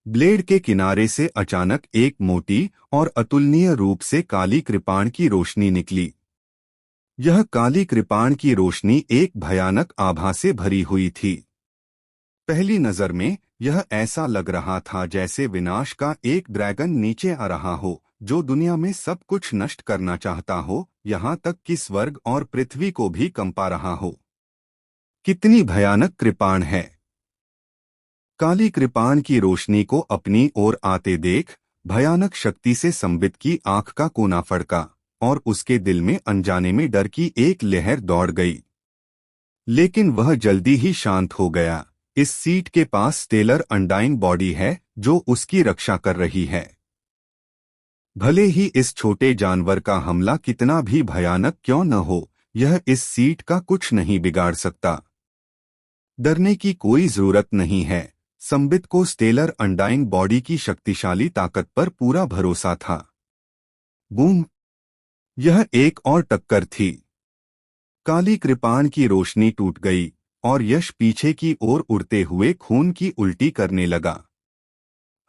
ब्लेड के किनारे से अचानक एक मोटी और अतुलनीय रूप से काली कृपाण की रोशनी निकली। यह काली कृपाण की रोशनी एक भयानक आभा से भरी हुई थी। पहली नजर में यह ऐसा लग रहा था जैसे विनाश का एक ड्रैगन नीचे आ रहा हो जो दुनिया में सब कुछ नष्ट करना चाहता हो, यहाँ तक कि स्वर्ग और पृथ्वी को भी कंपा रहा हो। कितनी भयानक कृपाण है। काली कृपाण की रोशनी को अपनी ओर आते देख भयानक शक्ति से संबित की आंख का कोना फड़का और उसके दिल में अनजाने में डर की एक लहर दौड़ गई। लेकिन वह जल्दी ही शांत हो गया। इस सीट के पास स्टेलर अंडाइन बॉडी है जो उसकी रक्षा कर रही है। भले ही इस छोटे जानवर का हमला कितना भी भयानक क्यों न हो, यह इस सीट का कुछ नहीं बिगाड़ सकता। डरने की कोई जरूरत नहीं है। संबित को स्टेलर अंडाइन बॉडी की शक्तिशाली ताकत पर पूरा भरोसा था। बूम! यह एक और टक्कर थी। काली कृपाण की रोशनी टूट गई और यश पीछे की ओर उड़ते हुए खून की उल्टी करने लगा।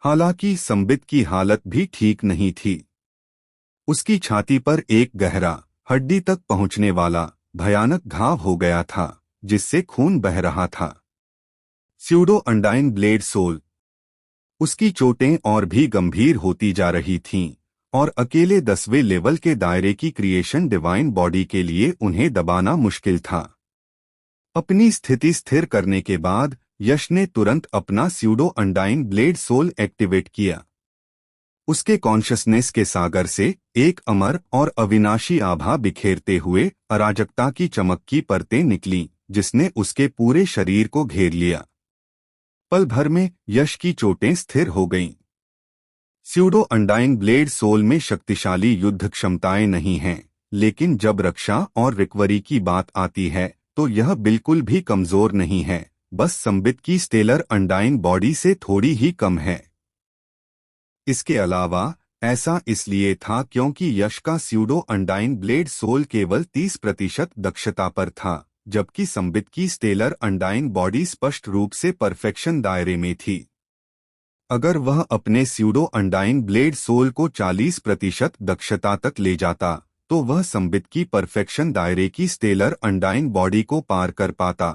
हालांकि संबित की हालत भी ठीक नहीं थी। उसकी छाती पर एक गहरा, हड्डी तक पहुंचने वाला भयानक घाव हो गया था, जिससे खून बह रहा था। Pseudo undine blade soul. उसकी चोटें और भी गंभीर होती जा रही थीं, और अकेले 10वें लेवल के दायरे की क्रिएशन डिवाइन बॉडी के लिए उन्हें दबाना मुश्किल था। अपनी स्थिति स्थिर करने के बाद यश ने तुरंत अपना pseudo undine blade soul activate किया। उसके कॉन्शसनेस के सागर से एक अमर और अविनाशी आभा बिखेरते हुए अराजकता की चमक की परतें निकलीं, जिसने उसके पूरे शरीर को घेर लिया। पल भर में यश की चोटें स्थिर हो गईं। स्यूडो अंडाइन ब्लेड सोल में शक्तिशाली युद्ध क्षमताएं नहीं हैं, लेकिन जब रक्षा और रिकवरी की बात आती है तो यह बिल्कुल भी कमजोर नहीं है, बस संबित की स्टेलर अंडाइन बॉडी से थोड़ी ही कम है। इसके अलावा ऐसा इसलिए था क्योंकि यश का स्यूडो अंडाइन ब्लेड सोल केवल 30% दक्षता पर था, जबकि संबित की स्टेलर अंडाइन बॉडी स्पष्ट रूप से परफेक्शन दायरे में थी। अगर वह अपने स्यूडो अंडाइन ब्लेड सोल को 40% दक्षता तक ले जाता तो वह संबित की परफेक्शन दायरे की स्टेलर अंडाइन बॉडी को पार कर पाता।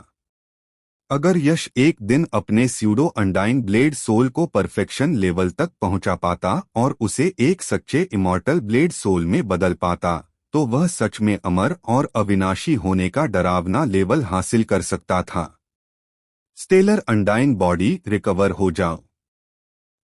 अगर यश एक दिन अपने स्यूडो अंडाइन ब्लेड सोल को परफेक्शन लेवल तक पहुंचा पाता और उसे एक सच्चे इमॉर्टल ब्लेड सोल में बदल पाता तो वह सच में अमर और अविनाशी होने का डरावना लेवल हासिल कर सकता था। स्टेलर अंडाइन बॉडी रिकवर हो जाओ।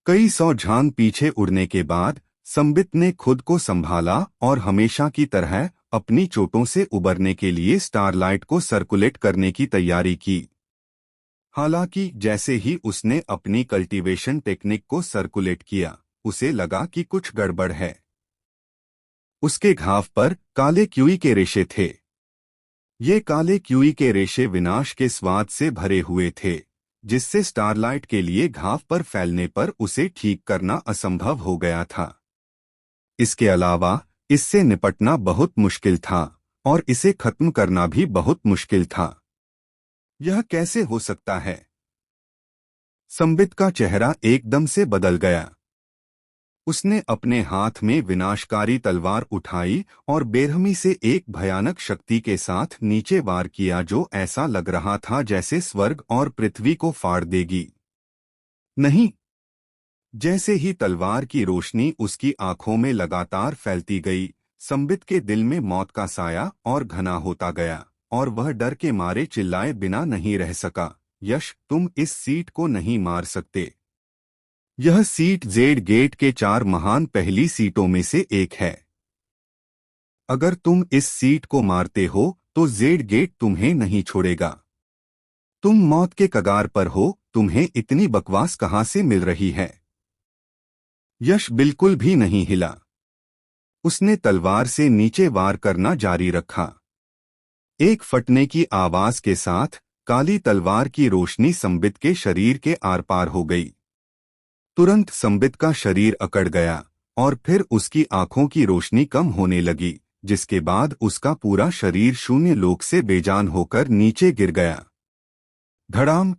कई सौ झांग पीछे उड़ने के बाद संबित ने खुद को संभाला और हमेशा की तरह अपनी चोटों से उबरने के लिए स्टारलाइट को सर्कुलेट करने की तैयारी की। हालांकि जैसे ही उसने अपनी कल्टीवेशन टेक्निक को सर्कुलेट किया, उसे लगा कि कुछ गड़बड़ है। उसके घाव पर काले क्यूई के रेशे थे। ये काले क्यूई के रेशे विनाश के स्वाद से भरे हुए थे, जिससे स्टारलाइट के लिए घाव पर फैलने पर उसे ठीक करना असंभव हो गया था। इसके अलावा इससे निपटना बहुत मुश्किल था और इसे खत्म करना भी बहुत मुश्किल था। यह कैसे हो सकता है? संबित का चेहरा एकदम से बदल गया। उसने अपने हाथ में विनाशकारी तलवार उठाई और बेरहमी से एक भयानक शक्ति के साथ नीचे वार किया, जो ऐसा लग रहा था जैसे स्वर्ग और पृथ्वी को फाड़ देगी। नहीं। जैसे ही तलवार की रोशनी उसकी आंखों में लगातार फैलती गई, संबित के दिल में मौत का साया और घना होता गया और वह डर के मारे चिल्लाए बिना नहीं रह सका, यश, तुम इस सीट को नहीं मार सकते। यह सीट जेड गेट के 4 महान पहली सीटों में से एक है। अगर तुम इस सीट को मारते हो तो जेड गेट तुम्हें नहीं छोड़ेगा। तुम मौत के कगार पर हो, तुम्हें इतनी बकवास कहां से मिल रही है? यश बिल्कुल भी नहीं हिला। उसने तलवार से नीचे वार करना जारी रखा। एक फटने की आवाज के साथ काली तलवार की रोशनी संबित के शरीर के आर पार हो गई। तुरंत संबित का शरीर अकड़ गया और फिर उसकी आंखों की रोशनी कम होने लगी, जिसके बाद उसका पूरा शरीर शून्य लोक से बेजान होकर नीचे गिर गया। धड़ाम।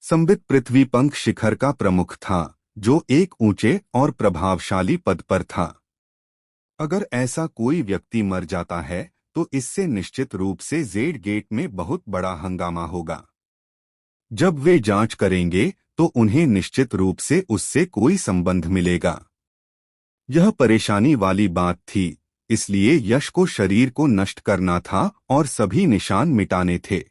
संबित पृथ्वी पंख शिखर का प्रमुख था, जो एक ऊंचे और प्रभावशाली पद पर था। अगर ऐसा कोई व्यक्ति मर जाता है तो इससे निश्चित रूप से जेड गेट में बहुत बड़ा हंगामा होगा। जब वे जांच करेंगे तो उन्हें निश्चित रूप से उससे कोई संबंध मिलेगा। यह परेशानी वाली बात थी, इसलिए यश को शरीर को नष्ट करना था और सभी निशान मिटाने थे।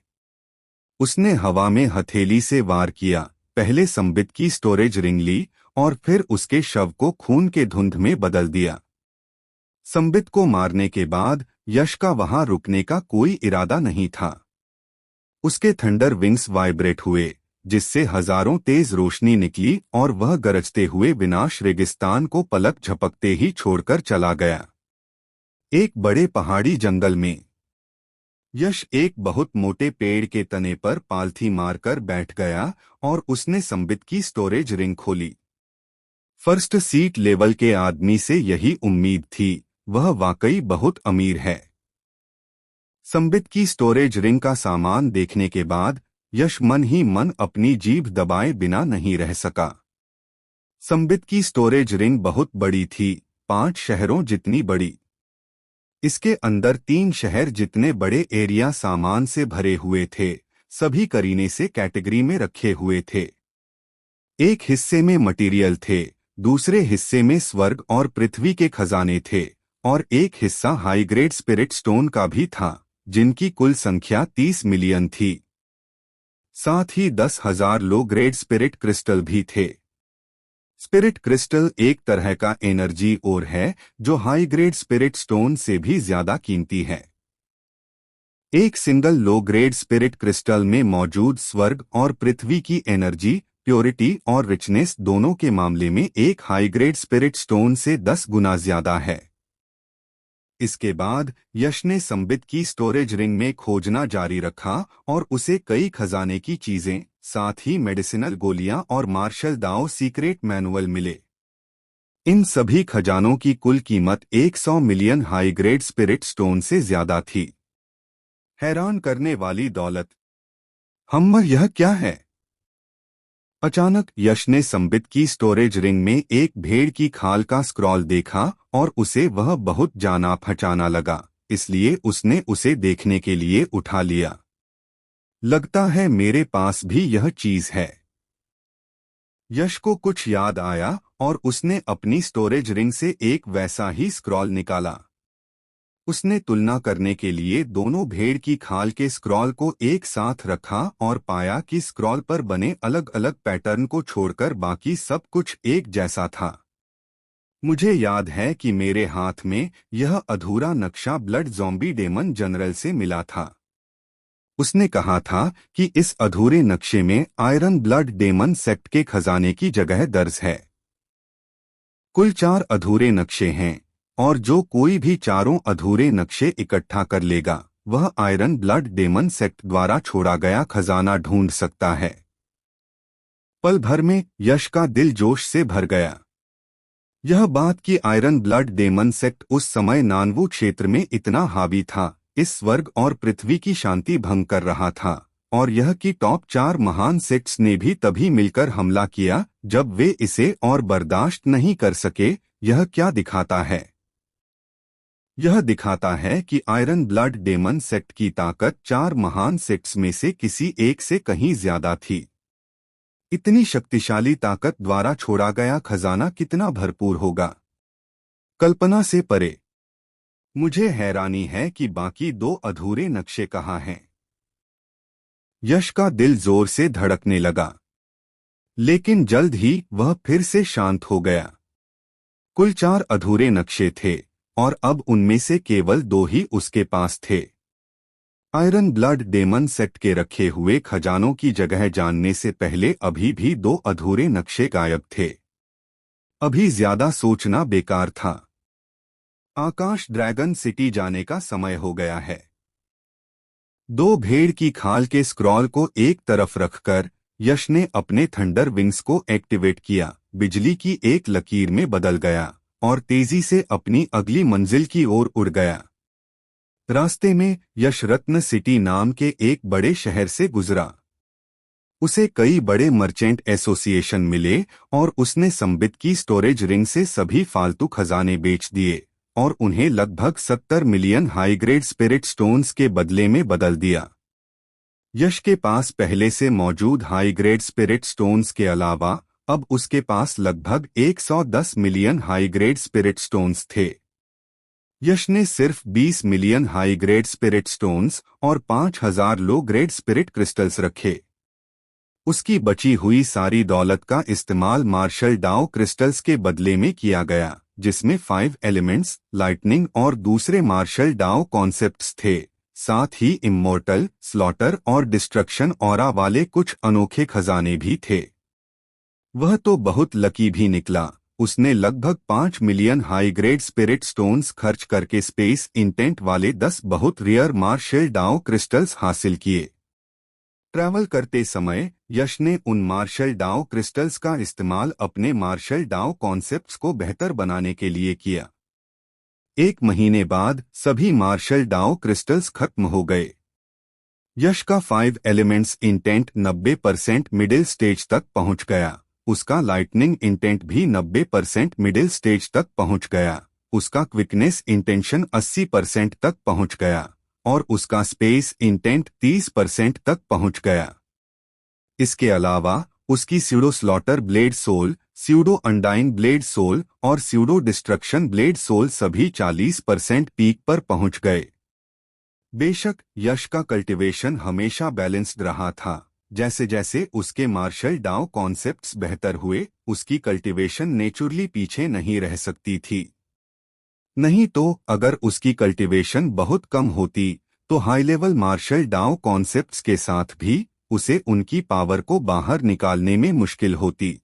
उसने हवा में हथेली से वार किया, पहले संबित की स्टोरेज रिंग ली और फिर उसके शव को खून के धुंध में बदल दिया। संबित को मारने के बाद यश का वहां रुकने का कोई इरादा नहीं था। उसके थंडर विंग्स वाइब्रेट हुए, जिससे हजारों तेज रोशनी निकली और वह गरजते हुए विनाश रेगिस्तान को पलक झपकते ही छोड़कर चला गया। एक बड़े पहाड़ी जंगल में यश एक बहुत मोटे पेड़ के तने पर पालथी मारकर बैठ गया और उसने संबित की स्टोरेज रिंग खोली। फर्स्ट सीट लेवल के आदमी से यही उम्मीद थी, वह वाकई बहुत अमीर है। संबित की स्टोरेज रिंग का सामान देखने के बाद यश मन ही मन अपनी जीभ दबाए बिना नहीं रह सका। संबित की स्टोरेज रिंग बहुत बड़ी थी, 5 शहरों जितनी बड़ी। इसके अंदर 3 शहर जितने बड़े एरिया सामान से भरे हुए थे, सभी करीने से कैटेगरी में रखे हुए थे। एक हिस्से में मटेरियल थे, दूसरे हिस्से में स्वर्ग और पृथ्वी के खजाने थे, और एक हिस्सा हाई ग्रेड स्पिरिट स्टोन का भी था, जिनकी कुल संख्या 30 मिलियन थी। साथ ही 10,000 लो ग्रेड स्पिरिट क्रिस्टल भी थे। स्पिरिट क्रिस्टल एक तरह का एनर्जी ओर है, जो हाई ग्रेड स्पिरिट स्टोन से भी ज्यादा कीमती है। एक single low grade spirit crystal में मौजूद स्वर्ग और पृथ्वी की एनर्जी, प्योरिटी और रिचनेस दोनों के मामले में एक हाई ग्रेड स्पिरिट स्टोन से 10 गुना ज्यादा है। इसके बाद यश ने संबित की स्टोरेज रिंग में खोजना जारी रखा और उसे कई खजाने की चीजें, साथ ही मेडिसिनल गोलियां और मार्शल दाओ सीक्रेट मैनुअल मिले। इन सभी खजानों की कुल कीमत 100 million high grade spirit stone से ज्यादा थी। हैरान करने वाली दौलत। हम यह क्या है? अचानक यश ने संबित की स्टोरेज रिंग में एक भेड़ की खाल का स्क्रॉल देखा और उसे वह बहुत जाना पहचाना लगा, इसलिए उसने उसे देखने के लिए उठा लिया। लगता है मेरे पास भी यह चीज है। यश को कुछ याद आया और उसने अपनी स्टोरेज रिंग से एक वैसा ही स्क्रॉल निकाला। उसने तुलना करने के लिए दोनों भेड़ की खाल के स्क्रॉल को एक साथ रखा और पाया कि स्क्रॉल पर बने अलग अलग पैटर्न को छोड़कर बाकी सब कुछ एक जैसा था। मुझे याद है कि मेरे हाथ में यह अधूरा नक्शा ब्लड ज़ॉम्बी डेमन जनरल से मिला था। उसने कहा था कि इस अधूरे नक्शे में आयरन ब्लड डेमन सेक्ट के खजाने की जगह दर्ज है। कुल 4 अधूरे नक्शे हैं, और जो कोई भी चारों अधूरे नक्शे इकट्ठा कर लेगा, वह आयरन ब्लड डेमन सेक्ट द्वारा छोड़ा गया खजाना ढूंढ सकता है। पल भर में यश का दिल जोश से भर गया। यह बात कि आयरन ब्लड डेमन सेक्ट उस समय नानवू क्षेत्र में इतना हावी था, इस स्वर्ग और पृथ्वी की शांति भंग कर रहा था, और यह कि टॉप 4 महान सेक्ट्स ने भी तभी मिलकर हमला किया जब वे इसे और बर्दाश्त नहीं कर सके। यह क्या दिखाता है? यह दिखाता है कि आयरन ब्लड डेमन सेक्ट की ताकत 4 महान सेक्ट्स में से किसी एक से कहीं ज्यादा थी। इतनी शक्तिशाली ताकत द्वारा छोड़ा गया खजाना कितना भरपूर होगा, कल्पना से परे। मुझे हैरानी है कि बाकी 2 अधूरे नक्शे कहाँ हैं। यश का दिल जोर से धड़कने लगा, लेकिन जल्द ही वह फिर से शांत हो गया। कुल 4 अधूरे नक्शे थे, और अब उनमें से केवल 2 ही उसके पास थे। आयरन ब्लड डेमन सेक्ट के रखे हुए खजानों की जगह जानने से पहले अभी भी 2 अधूरे नक्शे गायब थे। अभी ज्यादा सोचना बेकार था। आकाश ड्रैगन सिटी जाने का समय हो गया है। 2 भेड़ की खाल के स्क्रॉल को एक तरफ रखकर यश ने अपने थंडर विंग्स को एक्टिवेट किया, बिजली की एक लकीर में बदल गया और तेजी से अपनी अगली मंजिल की ओर उड़ गया। रास्ते में यश रत्न सिटी नाम के एक बड़े शहर से गुजरा। उसे कई बड़े मर्चेंट एसोसिएशन मिले और उसने संबित की स्टोरेज रिंग से सभी फालतू खजाने बेच दिए और उन्हें लगभग 70 million high grade spirit stones के बदले में बदल दिया। यश के पास पहले से मौजूद हाई ग्रेड स्पिरिट स्टोन्स के अलावा अब उसके पास लगभग 110 million high grade spirit stones थे। यश ने सिर्फ 20 million high grade spirit stones और 5000 लो ग्रेड स्पिरिट क्रिस्टल्स रखे। उसकी बची हुई सारी दौलत का इस्तेमाल मार्शल डाओ क्रिस्टल्स के बदले में किया गया, जिसमें 5 एलिमेंट्स, लाइटनिंग और दूसरे मार्शल डाओ कॉन्सेप्ट्स थे। साथ ही इम्मोर्टल, स्लॉटर और डिस्ट्रक्शन ऑरा वाले कुछ अनोखे खजाने भी थे। वह तो बहुत लकी भी निकला। उसने लगभग 5 million high grade spirit stones खर्च करके स्पेस इंटेंट वाले 10 बहुत रेयर मार्शल डाओ क्रिस्टल्स हासिल किए। ट्रैवल करते समय यश ने उन मार्शल डाओ क्रिस्टल्स का इस्तेमाल अपने मार्शल डाओ कॉन्सेप्ट्स को बेहतर बनाने के लिए किया। 1 महीने बाद सभी मार्शल डाओ क्रिस्टल्स खत्म हो गए। यश का 5 एलिमेंट्स इंटेंट 90% मिडिल स्टेज तक पहुंच गया उसका लाइटनिंग इंटेंट भी 90% मिडिल स्टेज तक पहुंच गया, उसका क्विकनेस इंटेंशन 80% तक पहुंच गया और उसका स्पेस इंटेंट 30% तक पहुंच गया। इसके अलावा उसकी pseudo slaughter blade soul, pseudo undine blade soul और स्यूडो डिस्ट्रक्शन ब्लेड सोल सभी 40% पीक पर पहुंच गए। बेशक यश का कल्टीवेशन हमेशा बैलेंस्ड रहा था। जैसे जैसे उसके मार्शल डाओ कॉन्सेप्ट्स बेहतर हुए, उसकी कल्टीवेशन नेचुरली पीछे नहीं रह सकती थी। नहीं तो अगर उसकी कल्टीवेशन बहुत कम होती तो high level martial dao concepts के साथ भी उसे उनकी पावर को बाहर निकालने में मुश्किल होती।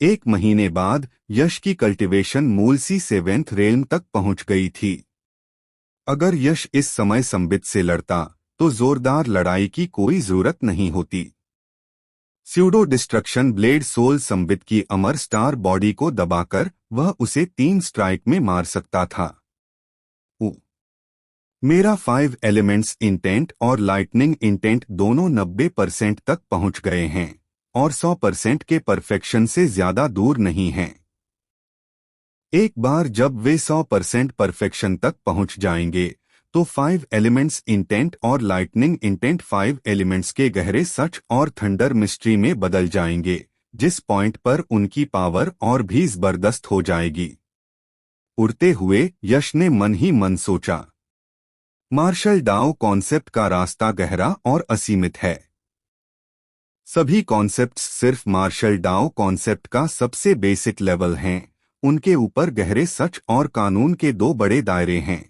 1 महीने बाद यश की कल्टीवेशन मूल सी सेवेंथ रेल्म तक पहुंच गई थी। अगर यश इस समय संबित से लड़ता तो जोरदार लड़ाई की कोई जरूरत नहीं होती। स्यूडो डिस्ट्रक्शन ब्लेड सोल संबित की अमर स्टार बॉडी को दबाकर वह उसे 3 स्ट्राइक में मार सकता था। मेरा 5 एलिमेंट्स इंटेंट और लाइटनिंग इंटेंट दोनों 90% तक पहुंच गए हैं और 100% के परफेक्शन से ज्यादा दूर नहीं हैं। एक बार जब वे 100% परफेक्शन तक पहुंच जाएंगे तो 5 एलिमेंट्स इंटेंट और लाइटनिंग इंटेंट 5 एलिमेंट्स के गहरे सच और थंडर मिस्ट्री में बदल जाएंगे, जिस पॉइंट पर उनकी पावर और भी जबरदस्त हो जाएगी। उड़ते हुए यश ने मन ही मन सोचा, मार्शल डाओ कॉन्सेप्ट का रास्ता गहरा और असीमित है। सभी कॉन्सेप्ट्स सिर्फ मार्शल डाओ कॉन्सेप्ट का सबसे बेसिक लेवल हैं, उनके ऊपर गहरे सच और कानून के 2 बड़े दायरे हैं।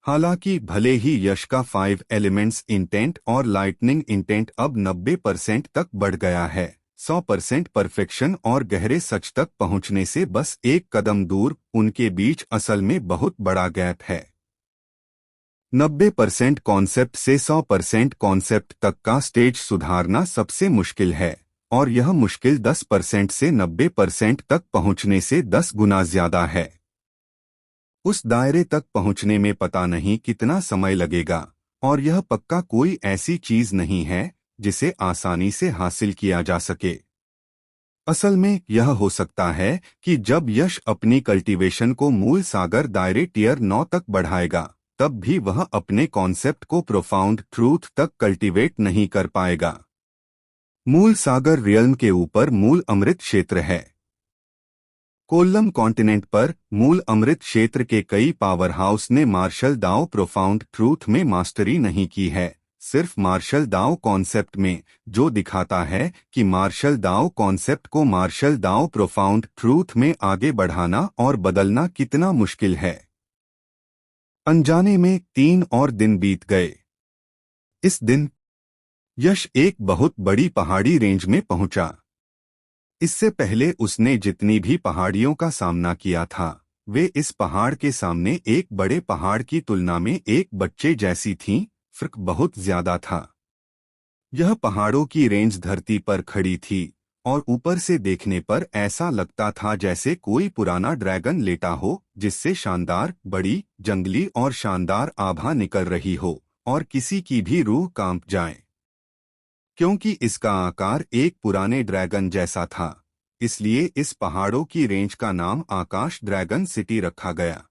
हालांकि भले ही यश का 5 एलिमेंट्स इंटेंट और लाइटनिंग इंटेंट अब 90% तक बढ़ गया है, 100% परफेक्शन और गहरे सच तक पहुंचने से बस एक कदम दूर उनके बीच असल में बहुत बड़ा गैप है। 90% कॉन्सेप्ट से 100% कॉन्सेप्ट तक का स्टेज सुधारना सबसे मुश्किल है और यह मुश्किल 10% से 90% तक पहुंचने से 10 गुना ज्यादा है। उस दायरे तक पहुंचने में पता नहीं कितना समय लगेगा और यह पक्का कोई ऐसी चीज नहीं है जिसे आसानी से हासिल किया जा सके। असल में यह हो सकता है कि जब यश अपनी कल्टीवेशन को मूल सागर दायरे टियर 9 तक बढ़ाएगा तब भी वह अपने कॉन्सेप्ट को प्रोफाउंड ट्रूथ तक कल्टीवेट नहीं कर पाएगा। मूल सागर रियल्म के ऊपर मूल अमृत क्षेत्र है। कोल्लम कॉन्टिनेंट पर मूल अमृत क्षेत्र के कई पावर हाउस ने मार्शल दाओ प्रोफाउंड ट्रूथ में मास्टरी नहीं की है, सिर्फ मार्शल दाओ कॉन्सेप्ट में, जो दिखाता है कि मार्शल दाओ कॉन्सेप्ट को मार्शल दाओ प्रोफाउंड ट्रूथ में आगे बढ़ाना और बदलना कितना मुश्किल है। अनजाने में 3 और दिन बीत गए। इस दिन यश एक बहुत बड़ी पहाड़ी रेंज में पहुंचा। इससे पहले उसने जितनी भी पहाड़ियों का सामना किया था वे इस पहाड़ के सामने एक बड़े पहाड़ की तुलना में एक बच्चे जैसी थीं, फर्क बहुत ज्यादा था। यह पहाड़ों की रेंज धरती पर खड़ी थी और ऊपर से देखने पर ऐसा लगता था जैसे कोई पुराना ड्रैगन लेटा हो, जिससे शानदार, बड़ी, जंगली और शानदार आभा निकल रही हो और किसी की भी रूह कांप जाए। क्योंकि इसका आकार एक पुराने ड्रैगन जैसा था, इसलिए इस पहाड़ों की रेंज का नाम आकाश ड्रैगन सिटी रखा गया।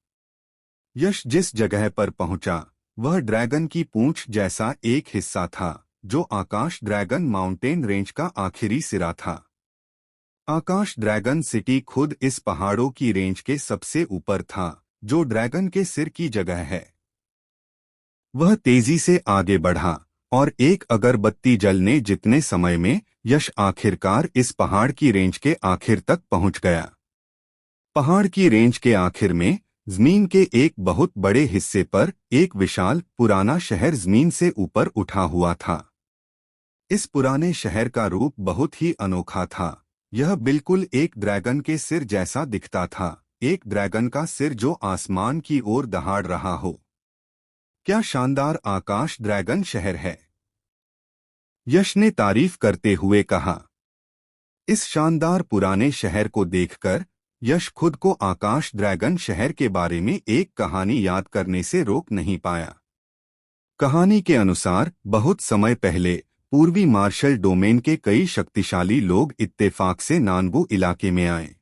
यश जिस जगह पर पहुंचा वह ड्रैगन की पूंछ जैसा एक हिस्सा था जो आकाश ड्रैगन माउंटेन रेंज का आखिरी सिरा था। आकाश ड्रैगन सिटी खुद इस पहाड़ों की रेंज के सबसे ऊपर था, जो ड्रैगन के सिर की जगह है। वह तेजी से आगे बढ़ा और एक अगरबत्ती जलने जितने समय में यश आखिरकार इस पहाड़ की रेंज के आखिर तक पहुंच गया। पहाड़ की रेंज के आखिर में जमीन के एक बहुत बड़े हिस्से पर एक विशाल पुराना शहर जमीन से ऊपर उठा हुआ था। इस पुराने शहर का रूप बहुत ही अनोखा था। यह बिल्कुल एक ड्रैगन के सिर जैसा दिखता था, एक ड्रैगन का सिर जो आसमान की ओर दहाड़ रहा हो। क्या शानदार आकाश ड्रैगन शहर है, यश ने तारीफ करते हुए कहा। इस शानदार पुराने शहर को देखकर यश खुद को आकाश ड्रैगन शहर के बारे में एक कहानी याद करने से रोक नहीं पाया। कहानी के अनुसार बहुत समय पहले पूर्वी मार्शल डोमेन के कई शक्तिशाली लोग इत्तेफाक से नानबू इलाके में आए।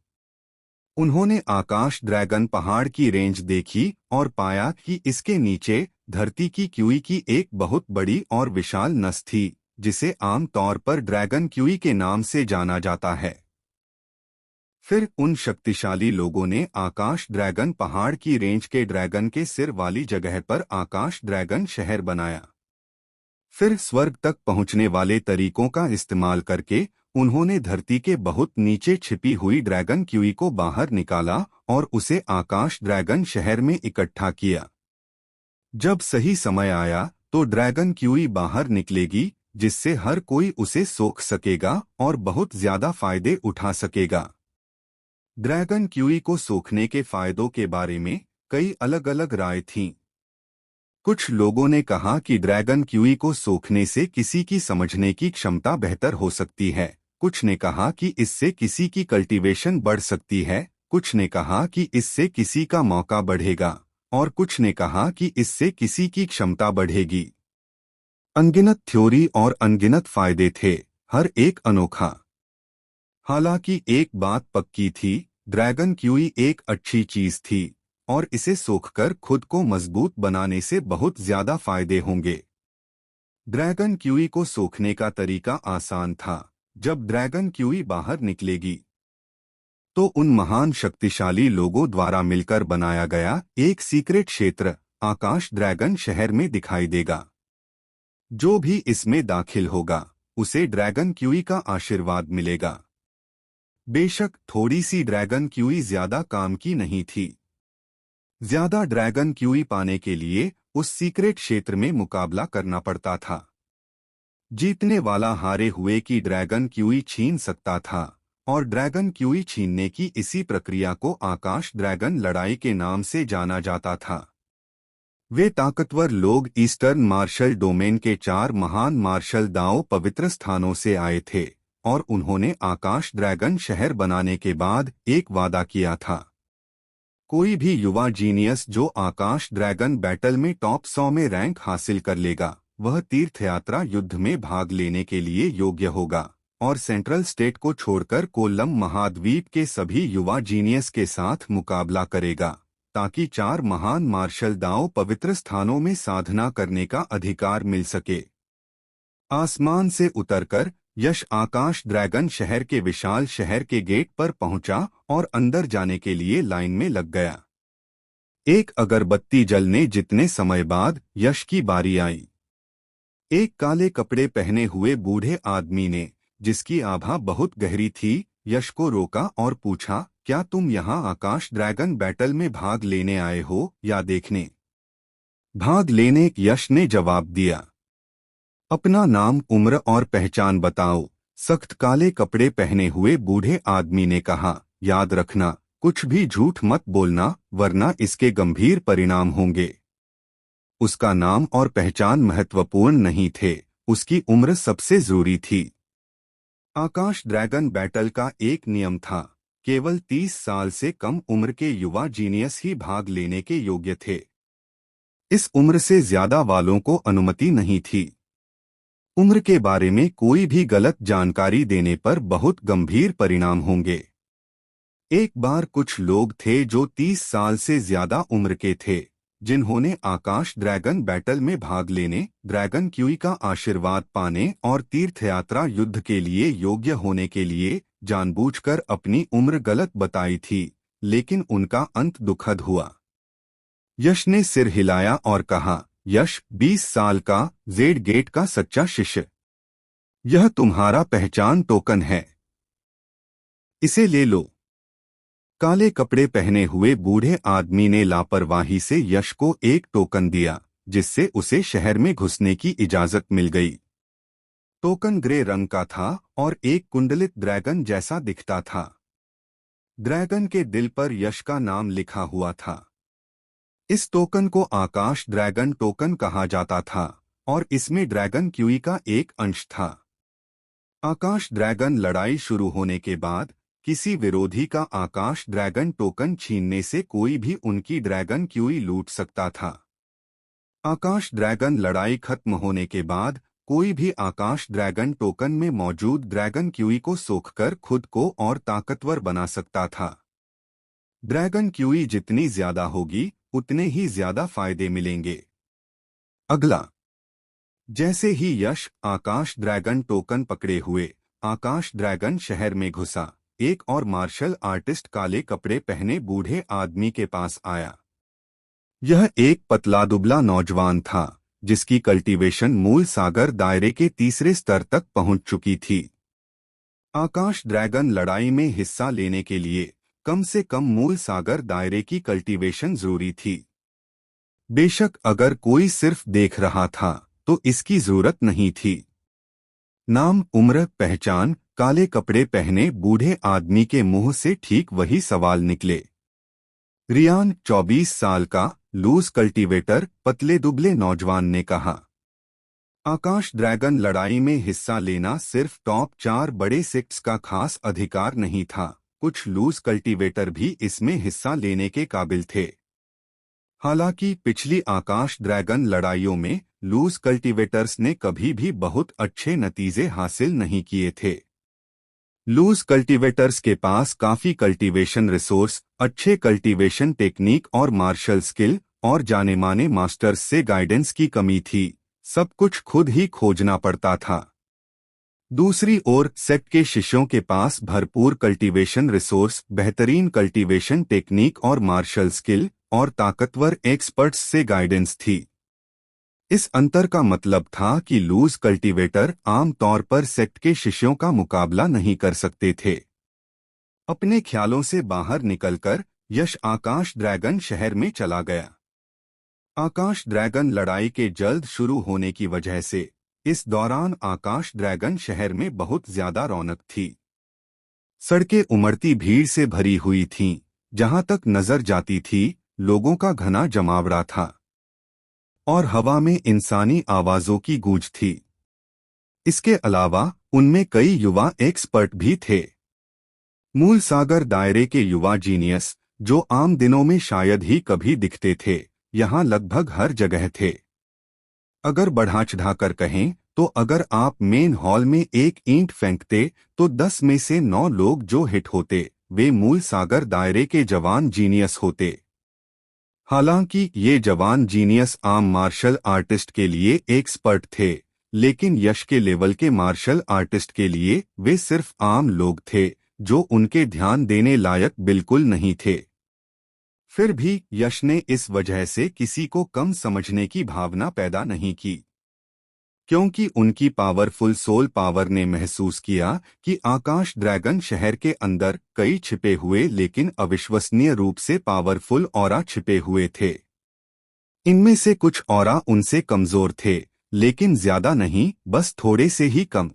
उन्होंने आकाश ड्रैगन पहाड़ की रेंज देखी और पाया कि इसके नीचे धरती की क्यूई की एक बहुत बड़ी और विशाल नस थी, जिसे आम तौर पर ड्रैगन क्यूई के नाम से जाना जाता है। फिर उन शक्तिशाली लोगों ने आकाश ड्रैगन पहाड़ की रेंज के ड्रैगन के सिर वाली जगह पर आकाश ड्रैगन शहर बनाया। फिर स्वर्ग तक पहुंचने वाले तरीकों का इस्तेमाल करके उन्होंने धरती के बहुत नीचे छिपी हुई ड्रैगन क्यूई को बाहर निकाला और उसे आकाश ड्रैगन शहर में इकट्ठा किया। जब सही समय आया तो ड्रैगन क्यूई बाहर निकलेगी, जिससे हर कोई उसे सोख सकेगा और बहुत ज्यादा फायदे उठा सकेगा। ड्रैगन क्यूई को सोखने के फायदों के बारे में कई अलग अलग राय थीं। कुछ लोगों ने कहा कि ड्रैगन क्यूई को सोखने से किसी की समझने की क्षमता बेहतर हो सकती है, कुछ ने कहा कि इससे किसी की कल्टीवेशन बढ़ सकती है, कुछ ने कहा कि इससे किसी का मौका बढ़ेगा और कुछ ने कहा कि इससे किसी की क्षमता बढ़ेगी। अनगिनत थ्योरी और अनगिनत फायदे थे, हर एक अनोखा। हालांकि एक बात पक्की थी, ड्रैगन क्यूई एक अच्छी चीज थी और इसे सोखकर खुद को मजबूत बनाने से बहुत ज्यादा फायदे होंगे। ड्रैगन क्यूई को सोखने का तरीका आसान था। जब ड्रैगन क्यूई बाहर निकलेगी तो उन महान शक्तिशाली लोगों द्वारा मिलकर बनाया गया एक सीक्रेट क्षेत्र आकाश ड्रैगन शहर में दिखाई देगा। जो भी इसमें दाखिल होगा उसे ड्रैगन क्यूई का आशीर्वाद मिलेगा। बेशक थोड़ी सी ड्रैगन क्यूई ज्यादा काम की नहीं थी। ज्यादा ड्रैगन क्यूई पाने के लिए उस सीक्रेट क्षेत्र में मुकाबला करना पड़ता था। जीतने वाला हारे हुए की ड्रैगन क्यूई छीन सकता था और ड्रैगन क्यूई छीनने की इसी प्रक्रिया को आकाश ड्रैगन लड़ाई के नाम से जाना जाता था। वे ताकतवर लोग ईस्टर्न मार्शल डोमेन के 4 महान मार्शल दाओ पवित्र स्थानों से आए थे और उन्होंने आकाश ड्रैगन शहर बनाने के बाद एक वादा किया था। कोई भी युवा जीनियस जो आकाश ड्रैगन बैटल में टॉप 100 में रैंक हासिल कर लेगा, वह तीर्थयात्रा युद्ध में भाग लेने के लिए योग्य होगा और सेंट्रल स्टेट को छोड़कर कोल्लम महाद्वीप के सभी युवा जीनियस के साथ मुकाबला करेगा, ताकि 4 महान मार्शल दाओ पवित्र स्थानों में साधना करने का अधिकार मिल सके। आसमान से उतरकर यश आकाश ड्रैगन शहर के विशाल शहर के गेट पर पहुंचा और अंदर जाने के लिए लाइन में लग गया। एक अगरबत्ती जलने जितने समय बाद यश की बारी आई। एक काले कपड़े पहने हुए बूढ़े आदमी ने, जिसकी आभा बहुत गहरी थी, यश को रोका और पूछा, क्या तुम यहाँ आकाश ड्रैगन बैटल में भाग लेने आए हो या देखने? भाग लेने, यश ने जवाब दिया। अपना नाम, उम्र और पहचान बताओ, सख्त काले कपड़े पहने हुए बूढ़े आदमी ने कहा। याद रखना, कुछ भी झूठ मत बोलना वरना इसके गंभीर परिणाम होंगे। उसका नाम और पहचान महत्वपूर्ण नहीं थे, उसकी उम्र सबसे जरूरी थी। आकाश ड्रैगन बैटल का एक नियम था, केवल 30 साल से कम उम्र के युवा जीनियस ही भाग लेने के योग्य थे। इस उम्र से ज्यादा वालों को अनुमति नहीं थी। उम्र के बारे में कोई भी गलत जानकारी देने पर बहुत गंभीर परिणाम होंगे। एक बार कुछ लोग थे जो 30 साल से ज्यादा उम्र के थे, जिन्होंने आकाश ड्रैगन बैटल में भाग लेने, ड्रैगन क्यूई का आशीर्वाद पाने और तीर्थयात्रा युद्ध के लिए योग्य होने के लिए जानबूझकर अपनी उम्र गलत बताई थी, लेकिन उनका अंत दुखद हुआ। यश ने सिर हिलाया और कहा, यश 20 साल का, जेड गेट का सच्चा शिष्य। यह तुम्हारा पहचान टोकन है, इसे ले लो। काले कपड़े पहने हुए बूढ़े आदमी ने लापरवाही से यश को एक टोकन दिया, जिससे उसे शहर में घुसने की इजाजत मिल गई। टोकन ग्रे रंग का था और एक कुंडलित ड्रैगन जैसा दिखता था। ड्रैगन के दिल पर यश का नाम लिखा हुआ था। इस टोकन को आकाश ड्रैगन टोकन कहा जाता था और इसमें ड्रैगन क्यूई का एक अंश था। आकाश ड्रैगन लड़ाई शुरू होने के बाद किसी विरोधी का आकाश ड्रैगन टोकन छीनने से कोई भी उनकी ड्रैगन क्यूई लूट सकता था। आकाश ड्रैगन लड़ाई खत्म होने के बाद कोई भी आकाश ड्रैगन टोकन में मौजूद ड्रैगन क्यूई को सोखकर खुद को और ताकतवर बना सकता था। ड्रैगन क्यूई जितनी ज्यादा होगी उतने ही ज्यादा फायदे मिलेंगे। अगला, जैसे ही यश आकाश ड्रैगन टोकन पकड़े हुए आकाश ड्रैगन शहर में घुसा, एक और मार्शल आर्टिस्ट काले कपड़े पहने बूढ़े आदमी के पास आया। यह एक पतला दुबला नौजवान था जिसकी कल्टीवेशन मूल सागर दायरे के तीसरे स्तर तक पहुंच चुकी थी। आकाश ड्रैगन लड़ाई में हिस्सा लेने के लिए कम से कम मूल सागर दायरे की कल्टीवेशन जरूरी थी। बेशक अगर कोई सिर्फ देख रहा था तो इसकी जरूरत नहीं थी। नाम, उम्र, पहचान, काले कपड़े पहने बूढ़े आदमी के मुंह से ठीक वही सवाल निकले। रियान, 24 साल का, लूज कल्टीवेटर, पतले दुबले नौजवान ने कहा। आकाश ड्रैगन लड़ाई में हिस्सा लेना सिर्फ टॉप 4 बड़े सेक्ट्स का खास अधिकार नहीं था, कुछ लूज कल्टीवेटर भी इसमें हिस्सा लेने के काबिल थे। हालांकि पिछली आकाश ड्रैगन लड़ाइयों में लूज कल्टीवेटर्स ने कभी भी बहुत अच्छे नतीजे हासिल नहीं किए थे। लूज कल्टीवेटर्स के पास काफी कल्टीवेशन रिसोर्स, अच्छे कल्टीवेशन टेक्निक और मार्शल स्किल और जाने माने मास्टर्स से गाइडेंस की कमी थी। सब कुछ खुद ही खोजना पड़ता था। दूसरी ओर सेक्ट के शिष्यों के पास भरपूर कल्टीवेशन रिसोर्स, बेहतरीन कल्टीवेशन टेक्निक और मार्शल स्किल और ताकतवर एक्सपर्ट्स से गाइडेंस थी। इस अंतर का मतलब था कि लूज कल्टीवेटर आमतौर पर सेक्ट के शिष्यों का मुकाबला नहीं कर सकते थे। अपने ख्यालों से बाहर निकलकर यश आकाश ड्रैगन शहर में चला गया। आकाश ड्रैगन लड़ाई के जल्द शुरू होने की वजह से इस दौरान आकाश ड्रैगन शहर में बहुत ज्यादा रौनक थी। सड़कें उमड़ती भीड़ से भरी हुई थीं, जहां तक नजर जाती थी लोगों का घना जमावड़ा था और हवा में इंसानी आवाजों की गूंज थी। इसके अलावा उनमें कई युवा एक्सपर्ट भी थे। मूल सागर दायरे के युवा जीनियस, जो आम दिनों में शायद ही कभी दिखते थे, यहाँ लगभग हर जगह थे। अगर बढ़ा चढ़ाकर कहें तो अगर आप मेन हॉल में एक ईंट फेंकते तो 10 में से 9 लोग जो हिट होते वे मूल सागर दायरे के जवान जीनियस होते। हालांकि ये जवान जीनियस आम मार्शल आर्टिस्ट के लिए एक्सपर्ट थे, लेकिन यश के लेवल के मार्शल आर्टिस्ट के लिए वे सिर्फ आम लोग थे जो उनके ध्यान देने लायक बिल्कुल नहीं थे। फिर भी यश ने इस वजह से किसी को कम समझने की भावना पैदा नहीं की, क्योंकि उनकी पावरफुल सोल पावर ने महसूस किया कि आकाश ड्रैगन शहर के अंदर कई छिपे हुए लेकिन अविश्वसनीय रूप से पावरफुल ऑरा छिपे हुए थे। इनमें से कुछ ऑरा उनसे कमजोर थे, लेकिन ज्यादा नहीं, बस थोड़े से ही कम।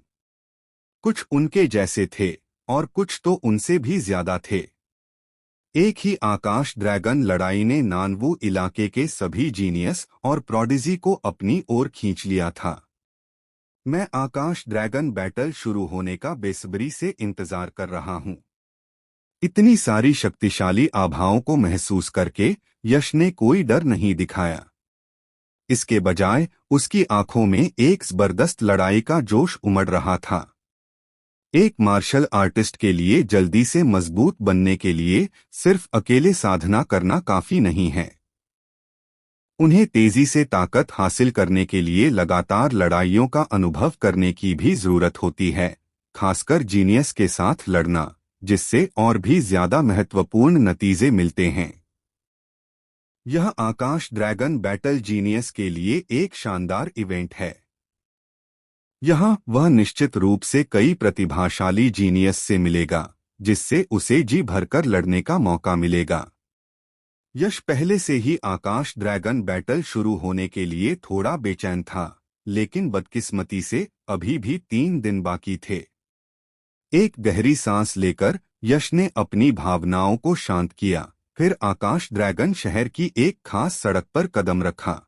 कुछ उनके जैसे थे और कुछ तो उनसे भी ज्यादा थे। एक ही आकाश ड्रैगन लड़ाई ने नानवू इलाके के सभी जीनियस और प्रोडिजी को अपनी ओर खींच लिया था। मैं आकाश ड्रैगन बैटल शुरू होने का बेसब्री से इंतजार कर रहा हूं। इतनी सारी शक्तिशाली आभाओं को महसूस करके यश ने कोई डर नहीं दिखाया। इसके बजाय उसकी आंखों में एक जबरदस्त लड़ाई का जोश उमड़ रहा था। एक मार्शल आर्टिस्ट के लिए जल्दी से मजबूत बनने के लिए सिर्फ अकेले साधना करना काफी नहीं है। उन्हें तेजी से ताकत हासिल करने के लिए लगातार लड़ाइयों का अनुभव करने की भी जरूरत होती है, खासकर जीनियस के साथ लड़ना, जिससे और भी ज्यादा महत्वपूर्ण नतीजे मिलते हैं। यह आकाश ड्रैगन बैटल जीनियस के लिए एक शानदार इवेंट है। यहाँ वह निश्चित रूप से कई प्रतिभाशाली जीनियस से मिलेगा, जिससे उसे जी भरकर लड़ने का मौका मिलेगा। यश पहले से ही आकाश ड्रैगन बैटल शुरू होने के लिए थोड़ा बेचैन था, लेकिन बदकिस्मती से अभी भी 3 दिन बाकी थे। एक गहरी सांस लेकर यश ने अपनी भावनाओं को शांत किया, फिर आकाश ड्रैगन शहर की एक खास सड़क पर कदम रखा।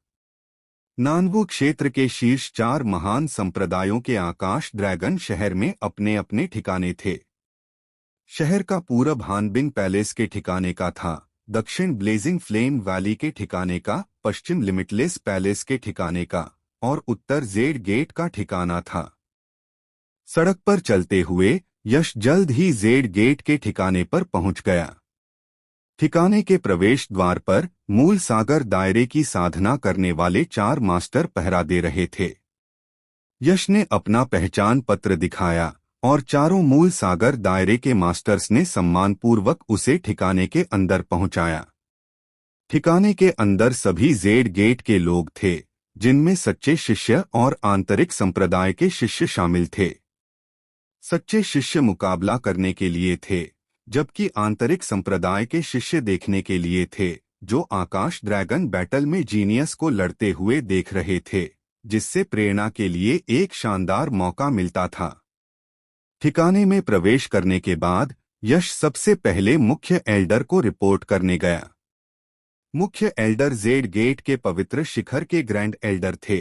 नानवू क्षेत्र के शीर्ष 4 महान संप्रदायों के आकाश ड्रैगन शहर में अपने अपने ठिकाने थे। शहर का पूरब हानबिन पैलेस के ठिकाने का था, दक्षिण ब्लेजिंग फ्लेम वैली के ठिकाने का, पश्चिम लिमिटलेस पैलेस के ठिकाने का और उत्तर जेड गेट का ठिकाना था। सड़क पर चलते हुए यश जल्द ही जेड गेट के ठिकाने पर पहुंच गया। ठिकाने के प्रवेश द्वार पर मूल सागर दायरे की साधना करने वाले 4 मास्टर पहरा दे रहे थे। यश ने अपना पहचान पत्र दिखाया और चारों मूल सागर दायरे के मास्टर्स ने सम्मानपूर्वक उसे ठिकाने के अंदर पहुंचाया। ठिकाने के अंदर सभी जेड गेट के लोग थे, जिनमें सच्चे शिष्य और आंतरिक संप्रदाय के शिष्य शामिल थे। सच्चे शिष्य मुकाबला करने के लिए थे, जबकि आंतरिक संप्रदाय के शिष्य देखने के लिए थे, जो आकाश ड्रैगन बैटल में जीनियस को लड़ते हुए देख रहे थे, जिससे प्रेरणा के लिए एक शानदार मौका मिलता था। ठिकाने में प्रवेश करने के बाद यश सबसे पहले मुख्य एल्डर को रिपोर्ट करने गया। मुख्य एल्डर जेड गेट के पवित्र शिखर के ग्रैंड एल्डर थे।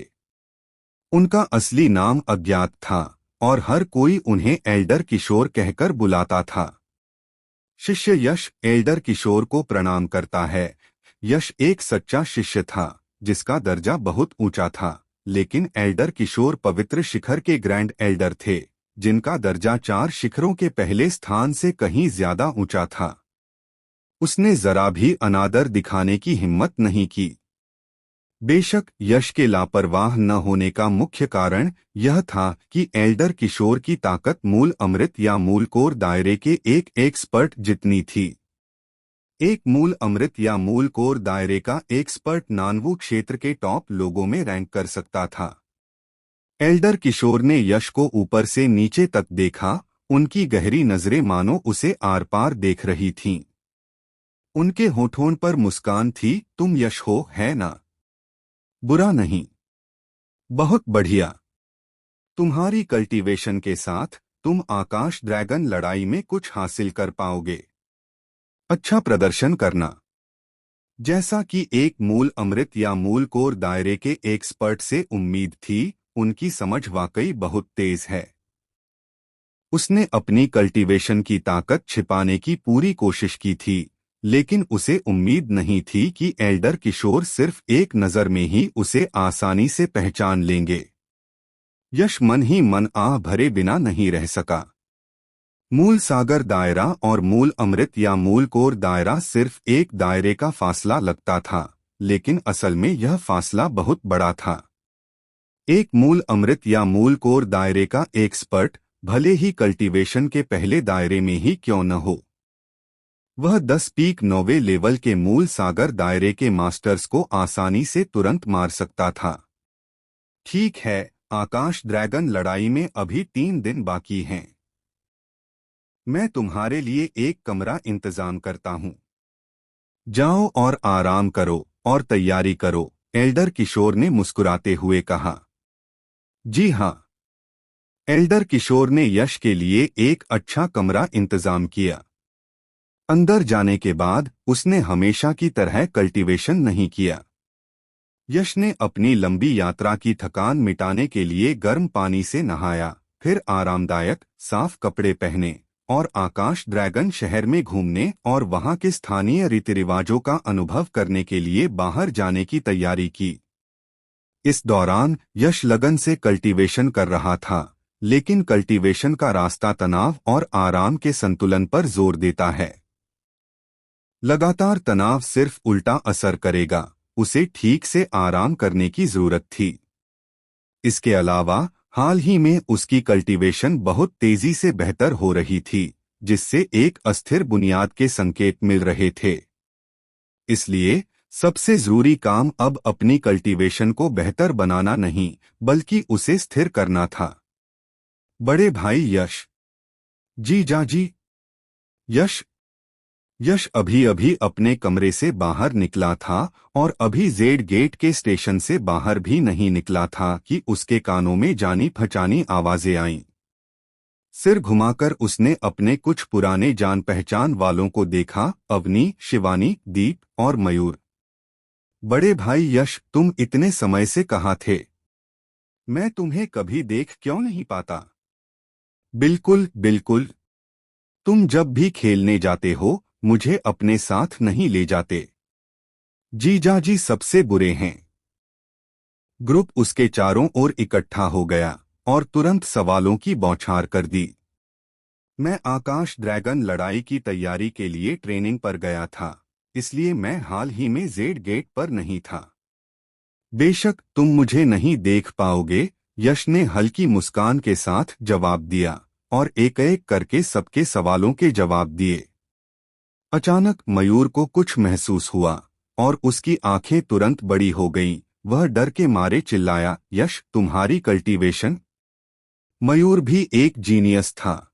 उनका असली नाम अज्ञात था और हर कोई उन्हें एल्डर किशोर कहकर बुलाता था। शिष्य यश एल्डर किशोर को प्रणाम करता है। यश एक सच्चा शिष्य था, जिसका दर्जा बहुत ऊंचा था, लेकिन एल्डर किशोर पवित्र शिखर के ग्रैंड एल्डर थे, जिनका दर्जा 4 शिखरों के पहले स्थान से कहीं ज्यादा ऊंचा था। उसने जरा भी अनादर दिखाने की हिम्मत नहीं की। बेशक यश के लापरवाह न होने का मुख्य कारण यह था कि एल्डर किशोर की ताकत मूल अमृत या मूल कोर दायरे के एक एक्सपर्ट जितनी थी। एक मूल अमृत या मूल कोर दायरे का एक्सपर्ट नानवू क्षेत्र के टॉप लोगों में रैंक कर सकता था। एल्डर किशोर ने यश को ऊपर से नीचे तक देखा। उनकी गहरी नजरें मानो उसे आर पार देख रही थीं। उनके होठों पर मुस्कान थी। तुम यश हो, है ना? बुरा नहीं, बहुत बढ़िया। तुम्हारी कल्टीवेशन के साथ तुम आकाश ड्रैगन लड़ाई में कुछ हासिल कर पाओगे। अच्छा प्रदर्शन करना। जैसा कि एक मूल अमृत या मूल कोर दायरे के एक्सपर्ट से उम्मीद थी, उनकी समझ वाकई बहुत तेज है। उसने अपनी कल्टीवेशन की ताकत छिपाने की पूरी कोशिश की थी, लेकिन उसे उम्मीद नहीं थी कि एल्डर किशोर सिर्फ एक नज़र में ही उसे आसानी से पहचान लेंगे। यश मन ही मन आह भरे बिना नहीं रह सका। मूल सागर दायरा और मूल अमृत या मूल कोर दायरा सिर्फ एक दायरे का फासला लगता था, लेकिन असल में यह फासला बहुत बड़ा था। एक मूल अमृत या मूल कोर दायरे का एक्सपर्ट भले ही कल्टीवेशन के पहले दायरे में ही क्यों न हो, वह 10 पीक 9वें लेवल के मूल सागर दायरे के मास्टर्स को आसानी से तुरंत मार सकता था। ठीक है, आकाश ड्रैगन लड़ाई में अभी 3 दिन बाकी हैं। मैं तुम्हारे लिए एक कमरा इंतजाम करता हूँ। जाओ और आराम करो और तैयारी करो, एल्डर किशोर ने मुस्कुराते हुए कहा। जी हाँ। एल्डर किशोर ने यश के लिए एक अच्छा कमरा इंतजाम किया। अंदर जाने के बाद उसने हमेशा की तरह कल्टीवेशन नहीं किया। यश ने अपनी लंबी यात्रा की थकान मिटाने के लिए गर्म पानी से नहाया, फिर आरामदायक साफ कपड़े पहने और आकाश ड्रैगन शहर में घूमने और वहां के स्थानीय रीति रिवाजों का अनुभव करने के लिए बाहर जाने की तैयारी की। इस दौरान यश लगन से कल्टीवेशन कर रहा था, लेकिन कल्टीवेशन का रास्ता तनाव और आराम के संतुलन पर जोर देता है। लगातार तनाव सिर्फ उल्टा असर करेगा, उसे ठीक से आराम करने की जरूरत थी। इसके अलावा हाल ही में उसकी कल्टीवेशन बहुत तेजी से बेहतर हो रही थी, जिससे एक अस्थिर बुनियाद के संकेत मिल रहे थे। इसलिए सबसे जरूरी काम अब अपनी कल्टीवेशन को बेहतर बनाना नहीं, बल्कि उसे स्थिर करना था। बड़े भाई यश। जी जाजी। यश अभी अभी अपने कमरे से बाहर निकला था और अभी जेड गेट के स्टेशन से बाहर भी नहीं निकला था कि उसके कानों में जानी पहचानी आवाजें आईं। सिर घुमाकर उसने अपने कुछ पुराने जान पहचान वालों को देखा, अवनी, शिवानी, दीप और मयूर। बड़े भाई यश, तुम इतने समय से कहाँ थे? मैं तुम्हें कभी देख क्यों नहीं पाता? बिल्कुल बिल्कुल। तुम जब भी खेलने जाते हो मुझे अपने साथ नहीं ले जाते। जीजाजी सबसे बुरे हैं। ग्रुप उसके चारों ओर इकट्ठा हो गया और तुरंत सवालों की बौछार कर दी। मैं आकाश ड्रैगन लड़ाई की तैयारी के लिए ट्रेनिंग पर गया था, इसलिए मैं हाल ही में जेड गेट पर नहीं था। बेशक तुम मुझे नहीं देख पाओगे, यश ने हल्की मुस्कान के साथ जवाब दिया और एक एक करके सबके सवालों के जवाब दिए। अचानक मयूर को कुछ महसूस हुआ और उसकी आंखें तुरंत बड़ी हो गईं। वह डर के मारे चिल्लाया, यश तुम्हारी कल्टीवेशन? मयूर भी एक जीनियस था।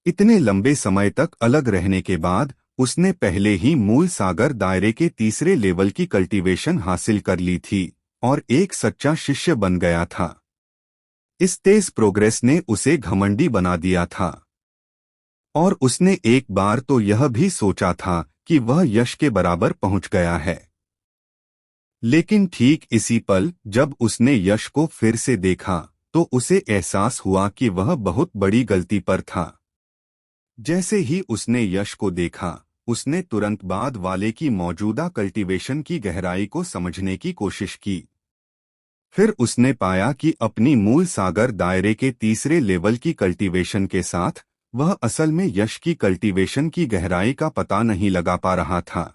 इतने लंबे समय तक अलग रहने के बाद उसने पहले ही मूल सागर दायरे के तीसरे लेवल की कल्टीवेशन हासिल कर ली थी और एक सच्चा शिष्य बन गया था। इस तेज प्रोग्रेस ने उसे घमंडी बना दिया था और उसने एक बार तो यह भी सोचा था कि वह यश के बराबर पहुंच गया है। लेकिन ठीक इसी पल जब उसने यश को फिर से देखा तो उसे एहसास हुआ कि वह बहुत बड़ी गलती पर था। जैसे ही उसने यश को देखा, उसने तुरंत बाद वाले की मौजूदा कल्टीवेशन की गहराई को समझने की कोशिश की। फिर उसने पाया कि अपनी मूल सागर दायरे के तीसरे लेवल की कल्टीवेशन के साथ वह असल में यश की कल्टीवेशन की गहराई का पता नहीं लगा पा रहा था।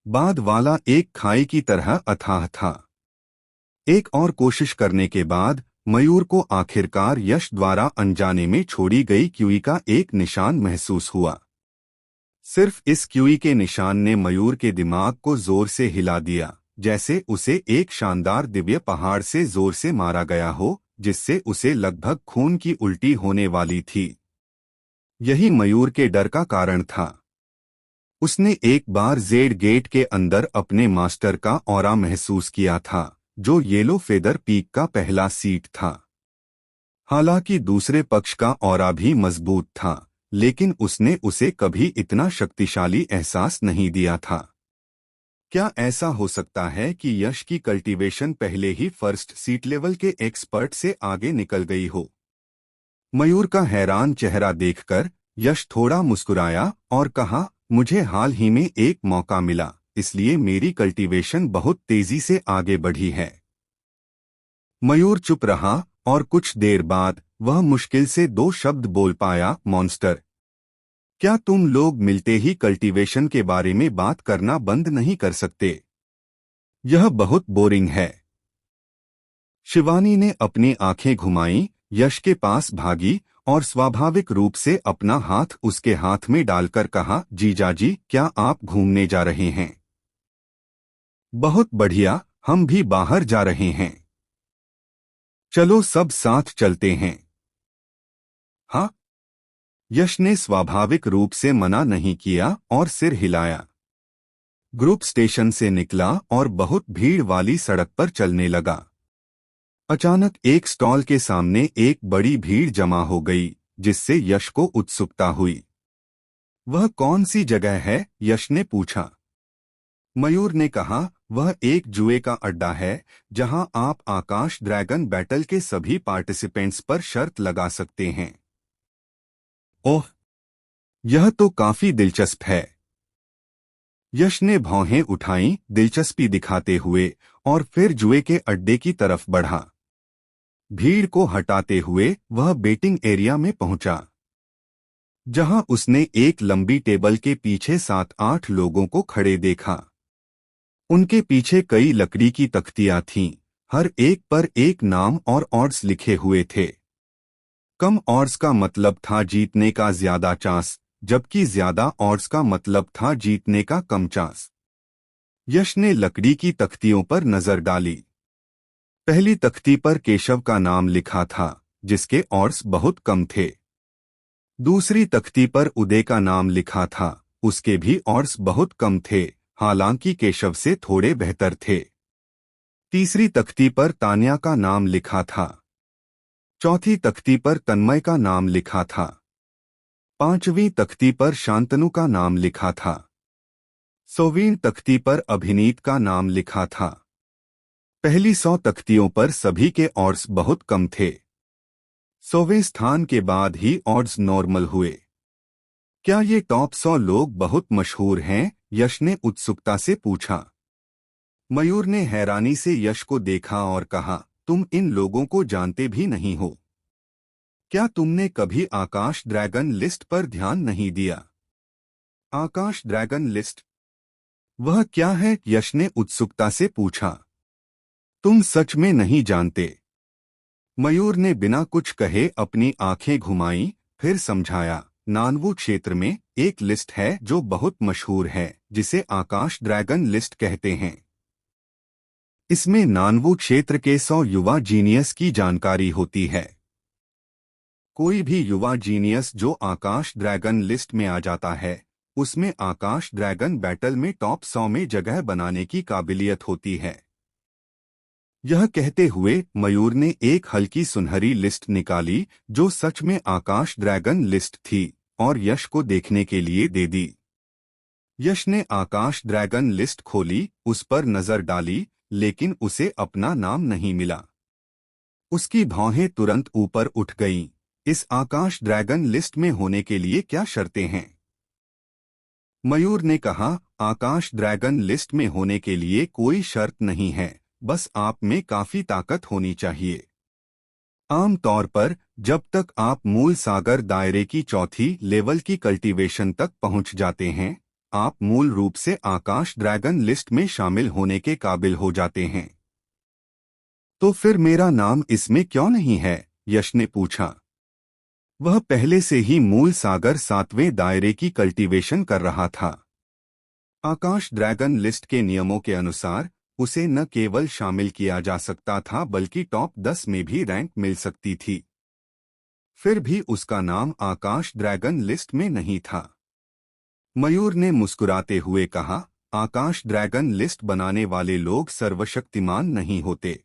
बाद वाला एक खाई की तरह अथाह था। एक और कोशिश करने के बाद मयूर को आखिरकार यश द्वारा अनजाने में छोड़ी गई क्यूई का एक निशान महसूस हुआ। सिर्फ इस क्यूई के निशान ने मयूर के दिमाग को जोर से हिला दिया, जैसे उसे एक शानदार दिव्य पहाड़ से जोर से मारा गया हो, जिससे उसे लगभग खून की उल्टी होने वाली थी। यही मयूर के डर का कारण था। उसने एक बार जेड गेट के अंदर अपने मास्टर का ऑरा महसूस किया था, जो येलो फेदर पीक का पहला सीट था। हालांकि दूसरे पक्ष का ऑरा भी मजबूत था, लेकिन उसने उसे कभी इतना शक्तिशाली एहसास नहीं दिया था। क्या ऐसा हो सकता है कि यश की कल्टीवेशन पहले ही फर्स्ट सीट लेवल के एक्सपर्ट से आगे निकल गई हो? मयूर का हैरान चेहरा देखकर यश थोड़ा मुस्कुराया और कहा, मुझे हाल ही में एक मौका मिला, इसलिए मेरी कल्टीवेशन बहुत तेजी से आगे बढ़ी है। मयूर चुप रहा और कुछ देर बाद वह मुश्किल से दो शब्द बोल पाया, मॉन्स्टर। क्या तुम लोग मिलते ही कल्टीवेशन के बारे में बात करना बंद नहीं कर सकते? यह बहुत बोरिंग है। शिवानी ने अपनी आंखें घुमाईं, यश के पास भागी और स्वाभाविक रूप से अपना हाथ उसके हाथ में डालकर कहा, जीजाजी क्या आप घूमने जा रहे हैं? बहुत बढ़िया, हम भी बाहर जा रहे हैं। चलो सब साथ चलते हैं। हाँ? यश ने स्वाभाविक रूप से मना नहीं किया और सिर हिलाया। ग्रुप स्टेशन से निकला और बहुत भीड़ वाली सड़क पर चलने लगा। अचानक एक स्टॉल के सामने एक बड़ी भीड़ जमा हो गई, जिससे यश को उत्सुकता हुई। वह कौन सी जगह है? यश ने पूछा। मयूर ने कहा, वह एक जुए का अड्डा है जहां आप आकाश ड्रैगन बैटल के सभी पार्टिसिपेंट्स पर शर्त लगा सकते हैं। ओह, यह तो काफी दिलचस्प है। यश ने भौहें उठाईं दिलचस्पी दिखाते हुए और फिर जुए के अड्डे की तरफ बढ़ा। भीड़ को हटाते हुए वह बेटिंग एरिया में पहुंचा, जहां उसने एक लंबी टेबल के पीछे 7-8 लोगों को खड़े देखा। उनके पीछे कई लकड़ी की तख्तियां थीं, हर एक पर एक नाम और ऑड्स लिखे हुए थे। कम ऑड्स का मतलब था जीतने का ज्यादा चांस, जबकि ज्यादा ऑड्स का मतलब था जीतने का कम चांस। यश ने लकड़ी की तख्तियों पर नजर डाली। पहली तख्ती पर केशव का नाम लिखा था, जिसके ऑड्स बहुत कम थे। दूसरी तख्ती पर उदय का नाम लिखा था, उसके भी ऑड्स बहुत कम थे, हालांकि केशव से थोड़े बेहतर थे। तीसरी तख्ती पर तान्या का नाम लिखा था। चौथी तख्ती पर तन्मय का नाम लिखा था। पांचवीं तख्ती पर शांतनु का नाम लिखा था। 100वीं तख्ती पर अभिनीत का नाम लिखा था। पहली 100 तख्तियों पर सभी के ऑड्स बहुत कम थे। 100वें स्थान के बाद ही ऑड्स नॉर्मल हुए। क्या ये टॉप 100 लोग बहुत मशहूर हैं? यश ने उत्सुकता से पूछा। मयूर ने हैरानी से यश को देखा और कहा, तुम इन लोगों को जानते भी नहीं हो। क्या तुमने कभी आकाश ड्रैगन लिस्ट पर ध्यान नहीं दिया? आकाश ड्रैगन लिस्ट? वह क्या है? यश ने उत्सुकता से पूछा। तुम सच में नहीं जानते? मयूर ने बिना कुछ कहे अपनी आंखें घुमाईं, फिर समझाया, नानवू क्षेत्र में एक लिस्ट है जो बहुत मशहूर है, जिसे आकाश ड्रैगन लिस्ट कहते हैं। इसमें नानवू क्षेत्र के 100 युवा जीनियस की जानकारी होती है। कोई भी युवा जीनियस जो आकाश ड्रैगन लिस्ट में आ जाता है, उसमें आकाश ड्रैगन बैटल में टॉप 100 में जगह बनाने की काबिलियत होती है। यह कहते हुए मयूर ने एक हल्की सुनहरी लिस्ट निकाली जो सच में आकाश ड्रैगन लिस्ट थी, और यश को देखने के लिए दे दी। यश ने आकाश ड्रैगन लिस्ट खोली, उस पर नजर डाली, लेकिन उसे अपना नाम नहीं मिला। उसकी भौहें तुरंत ऊपर उठ गईं। इस आकाश ड्रैगन लिस्ट में होने के लिए क्या शर्तें हैं? मयूर ने कहा, आकाश ड्रैगन लिस्ट में होने के लिए कोई शर्त नहीं है, बस आप में काफी ताकत होनी चाहिए। आम तौर पर जब तक आप मूल सागर दायरे की चौथी लेवल की कल्टीवेशन तक पहुंच जाते हैं, आप मूल रूप से आकाश ड्रैगन लिस्ट में शामिल होने के काबिल हो जाते हैं। तो फिर मेरा नाम इसमें क्यों नहीं है? यश ने पूछा। वह पहले से ही मूल सागर 7वें दायरे की कल्टीवेशन कर रहा था। आकाश ड्रैगन लिस्ट के नियमों के अनुसार उसे न केवल शामिल किया जा सकता था बल्कि टॉप 10 में भी रैंक मिल सकती थी। फिर भी उसका नाम आकाश ड्रैगन लिस्ट में नहीं था। मयूर ने मुस्कुराते हुए कहा, आकाश ड्रैगन लिस्ट बनाने वाले लोग सर्वशक्तिमान नहीं होते।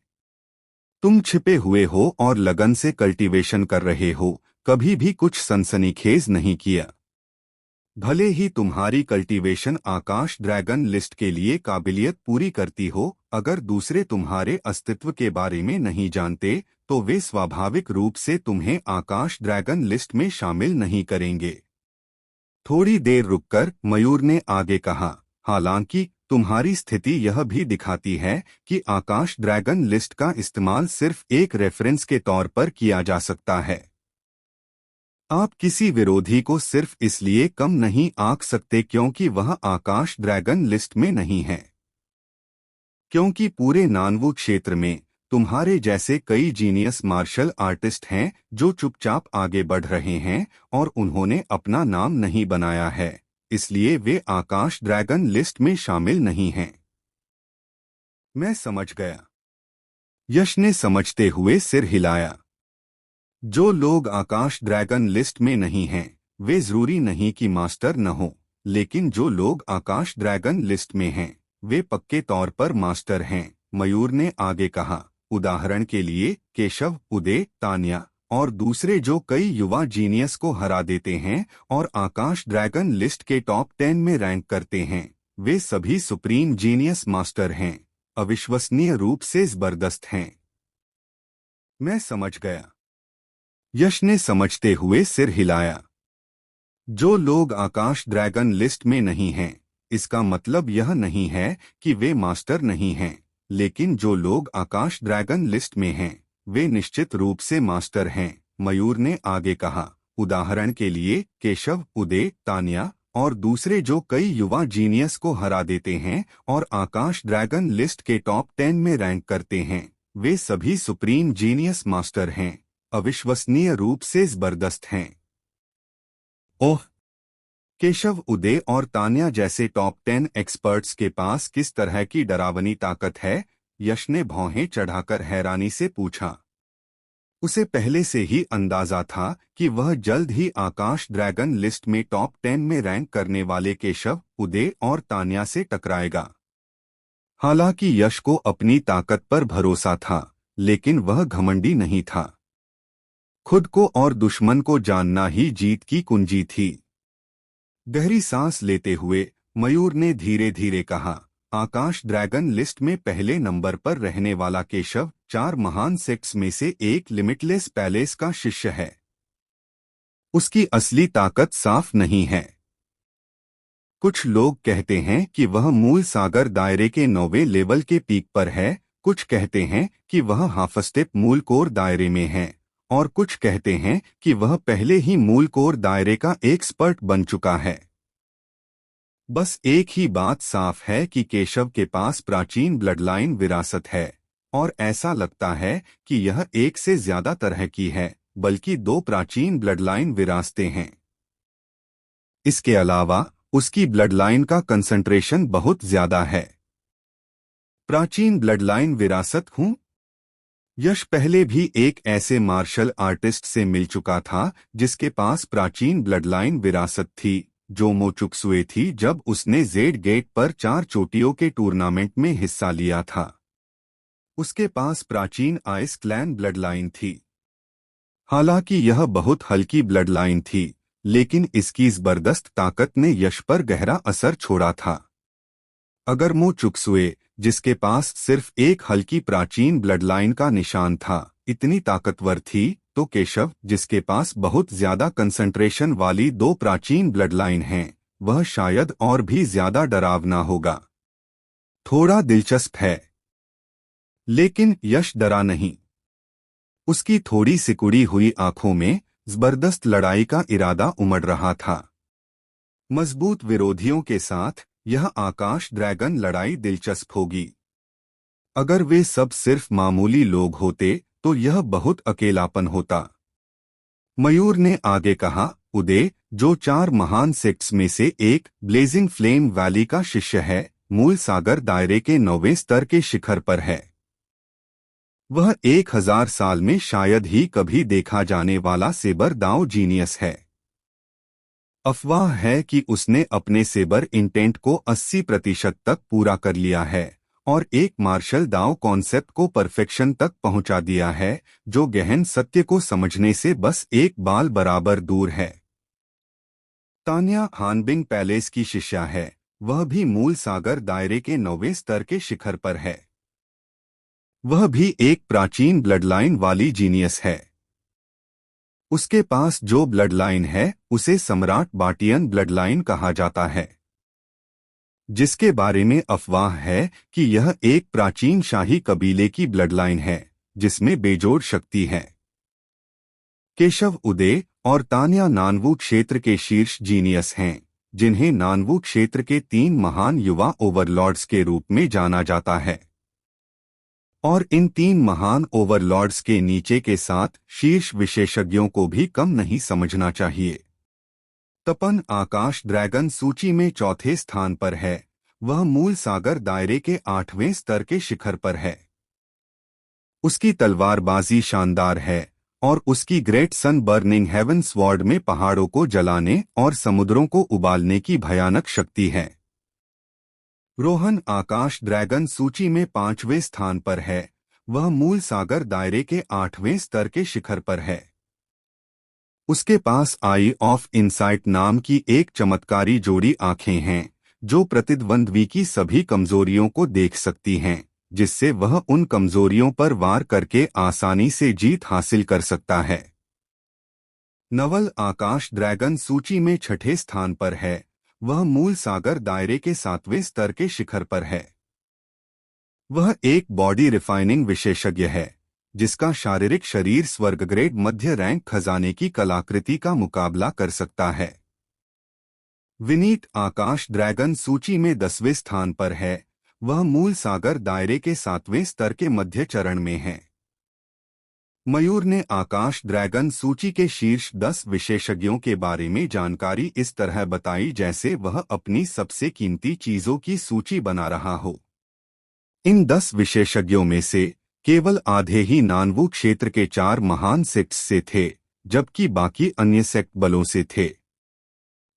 तुम छिपे हुए हो और लगन से कल्टीवेशन कर रहे हो, कभी भी कुछ सनसनीखेज नहीं किया। भले ही तुम्हारी कल्टीवेशन आकाश ड्रैगन लिस्ट के लिए काबिलियत पूरी करती हो, अगर दूसरे तुम्हारे अस्तित्व के बारे में नहीं जानते तो वे स्वाभाविक रूप से तुम्हें आकाश ड्रैगन लिस्ट में शामिल नहीं करेंगे। थोड़ी देर रुककर मयूर ने आगे कहा, हालांकि तुम्हारी स्थिति यह भी दिखाती है कि आकाश ड्रैगन लिस्ट का इस्तेमाल सिर्फ एक रेफरेंस के तौर पर किया जा सकता है। आप किसी विरोधी को सिर्फ इसलिए कम नहीं आंक सकते क्योंकि वह आकाश ड्रैगन लिस्ट में नहीं है, क्योंकि पूरे नानवू क्षेत्र में तुम्हारे जैसे कई जीनियस मार्शल आर्टिस्ट हैं जो चुपचाप आगे बढ़ रहे हैं और उन्होंने अपना नाम नहीं बनाया है, इसलिए वे आकाश ड्रैगन लिस्ट में शामिल नहीं हैं। मैं समझ गया। यश ने समझते हुए सिर हिलाया। जो लोग आकाश ड्रैगन लिस्ट में नहीं हैं, वे जरूरी नहीं कि मास्टर न हो, लेकिन जो लोग आकाश ड्रैगन लिस्ट में हैं, वे पक्के तौर पर मास्टर हैं। मयूर ने आगे कहा, उदाहरण के लिए केशव, उदय, तान्या और दूसरे जो कई युवा जीनियस को हरा देते हैं और आकाश ड्रैगन लिस्ट के टॉप 10 में रैंक करते हैं, वे सभी सुप्रीम जीनियस मास्टर हैं, अविश्वसनीय रूप से जबरदस्त हैं। मैं समझ गया। यश ने समझते हुए सिर हिलाया। जो लोग आकाश ड्रैगन लिस्ट में नहीं हैं, इसका मतलब यह नहीं है कि वे मास्टर नहीं हैं, लेकिन जो लोग आकाश ड्रैगन लिस्ट में हैं, वे निश्चित रूप से मास्टर हैं। मयूर ने आगे कहा, उदाहरण के लिए केशव, उदय, तान्या और दूसरे जो कई युवा जीनियस को हरा देते हैं और आकाश ड्रैगन लिस्ट के टॉप 10 में रैंक करते हैं, वे सभी सुप्रीम जीनियस मास्टर हैं, अविश्वसनीय रूप से जबरदस्त हैं। ओह! केशव, उदय और तान्या जैसे टॉप 10 एक्सपर्ट्स के पास किस तरह की डरावनी ताकत है? यश ने भौहें चढ़ाकर हैरानी से पूछा। उसे पहले से ही अंदाजा था कि वह जल्द ही आकाश ड्रैगन लिस्ट में टॉप 10 में रैंक करने वाले केशव, उदय और तान्या से टकराएगा। हालांकि यश को अपनी ताकत पर भरोसा था, लेकिन वह घमंडी नहीं था। खुद को और दुश्मन को जानना ही जीत की कुंजी थी। गहरी सांस लेते हुए मयूर ने धीरे धीरे कहा, आकाश ड्रैगन लिस्ट में पहले नंबर पर रहने वाला केशव 4 महान सेक्ट्स में से एक लिमिटलेस पैलेस का शिष्य है। उसकी असली ताकत साफ नहीं है। कुछ लोग कहते हैं कि वह मूल सागर दायरे के 9वें लेवल के पीक पर है, कुछ कहते हैं कि वह हाफ स्टेप मूल कोर दायरे में है, और कुछ कहते हैं कि वह पहले ही मूल कोर दायरे का एक्सपर्ट बन चुका है। बस एक ही बात साफ है कि केशव के पास प्राचीन ब्लडलाइन विरासत है, और ऐसा लगता है कि यह एक से ज्यादा तरह की है, बल्कि 2 प्राचीन ब्लडलाइन विरासतें हैं। इसके अलावा उसकी ब्लडलाइन का कंसंट्रेशन बहुत ज्यादा है। प्राचीन ब्लडलाइन विरासत हूँ। यश पहले भी एक ऐसे मार्शल आर्टिस्ट से मिल चुका था जिसके पास प्राचीन ब्लडलाइन विरासत थी, जो मोचुक्सुए थी जब उसने जेड गेट पर 4 चोटियों के टूर्नामेंट में हिस्सा लिया था। उसके पास प्राचीन आइस क्लैन ब्लडलाइन थी। हालांकि यह बहुत हल्की ब्लडलाइन थी, लेकिन इसकी जबरदस्त ताकत ने यश पर गहरा असर छोड़ा था। अगर मोचुक्सुए, जिसके पास सिर्फ एक हल्की प्राचीन ब्लडलाइन का निशान था, इतनी ताकतवर थी, तो केशव, जिसके पास बहुत ज्यादा कंसंट्रेशन वाली 2 प्राचीन ब्लडलाइन हैं, वह शायद और भी ज्यादा डरावना होगा। थोड़ा दिलचस्प है। लेकिन यश डरा नहीं। उसकी थोड़ी सिकुड़ी हुई आंखों में जबरदस्त लड़ाई का इरादा उमड़ रहा था। मजबूत विरोधियों के साथ यह आकाश ड्रैगन लड़ाई दिलचस्प होगी। अगर वे सब सिर्फ मामूली लोग होते तो यह बहुत अकेलापन होता। मयूर ने आगे कहा, उदय, जो 4 महान सेक्ट्स में से एक ब्लेजिंग फ्लेम वैली का शिष्य है, मूल सागर दायरे के 9वें स्तर के शिखर पर है। वह 1000 साल में शायद ही कभी देखा जाने वाला सेबर दांव जीनियस है। अफवाह है कि उसने अपने सेबर इंटेंट को 80% तक पूरा कर लिया है और एक मार्शल दांव कॉन्सेप्ट को परफेक्शन तक पहुंचा दिया है, जो गहन सत्य को समझने से बस एक बाल बराबर दूर है। तान्या हानबिंग पैलेस की शिष्या है, वह भी मूल सागर दायरे के 9वें स्तर के शिखर पर है। वह भी एक प्राचीन ब्लडलाइन वाली जीनियस है। उसके पास जो ब्लडलाइन है उसे सम्राट बाटियन ब्लडलाइन कहा जाता है, जिसके बारे में अफवाह है कि यह एक प्राचीन शाही कबीले की ब्लडलाइन है जिसमें बेजोड़ शक्ति है। केशव, उदय और तान्या नानवू क्षेत्र के शीर्ष जीनियस हैं, जिन्हें नानवू क्षेत्र के 3 महान युवा ओवरलॉर्ड्स के रूप में जाना जाता है। और इन 3 महान ओवरलॉर्ड्स के नीचे के 7 शीर्ष विशेषज्ञों को भी कम नहीं समझना चाहिए। तपन आकाश ड्रैगन सूची में 4थे स्थान पर है। वह मूल सागर दायरे के 8वें स्तर के शिखर पर है। उसकी तलवारबाजी शानदार है और उसकी great sun burning heaven sword में पहाड़ों को जलाने और समुद्रों को उबालने की भयानक शक्ति है। रोहन आकाश ड्रैगन सूची में 5वें स्थान पर है। वह मूल सागर दायरे के 8वें स्तर के शिखर पर है। उसके पास आई ऑफ इनसाइट नाम की एक चमत्कारी जोड़ी आंखें हैं, जो प्रतिद्वंद्वी की सभी कमजोरियों को देख सकती हैं, जिससे वह उन कमजोरियों पर वार करके आसानी से जीत हासिल कर सकता है। नवल आकाश ड्रैगन सूची में 6ठे स्थान पर है। वह मूल सागर दायरे के 7वें स्तर के शिखर पर है। वह एक बॉडी रिफाइनिंग विशेषज्ञ है, जिसका शारीरिक शरीर स्वर्ग ग्रेड मध्य रैंक खजाने की कलाकृति का मुकाबला कर सकता है। विनीत आकाश ड्रैगन सूची में 10वें स्थान पर है। वह मूल सागर दायरे के 7वें स्तर के मध्य चरण में है। मयूर ने आकाश ड्रैगन सूची के शीर्ष 10 विशेषज्ञों के बारे में जानकारी इस तरह बताई जैसे वह अपनी सबसे कीमती चीजों की सूची बना रहा हो। इन 10 विशेषज्ञों में से केवल आधे ही नानवू क्षेत्र के 4 महान सेक्ट्स से थे, जबकि बाकी अन्य सेक्ट बलों से थे।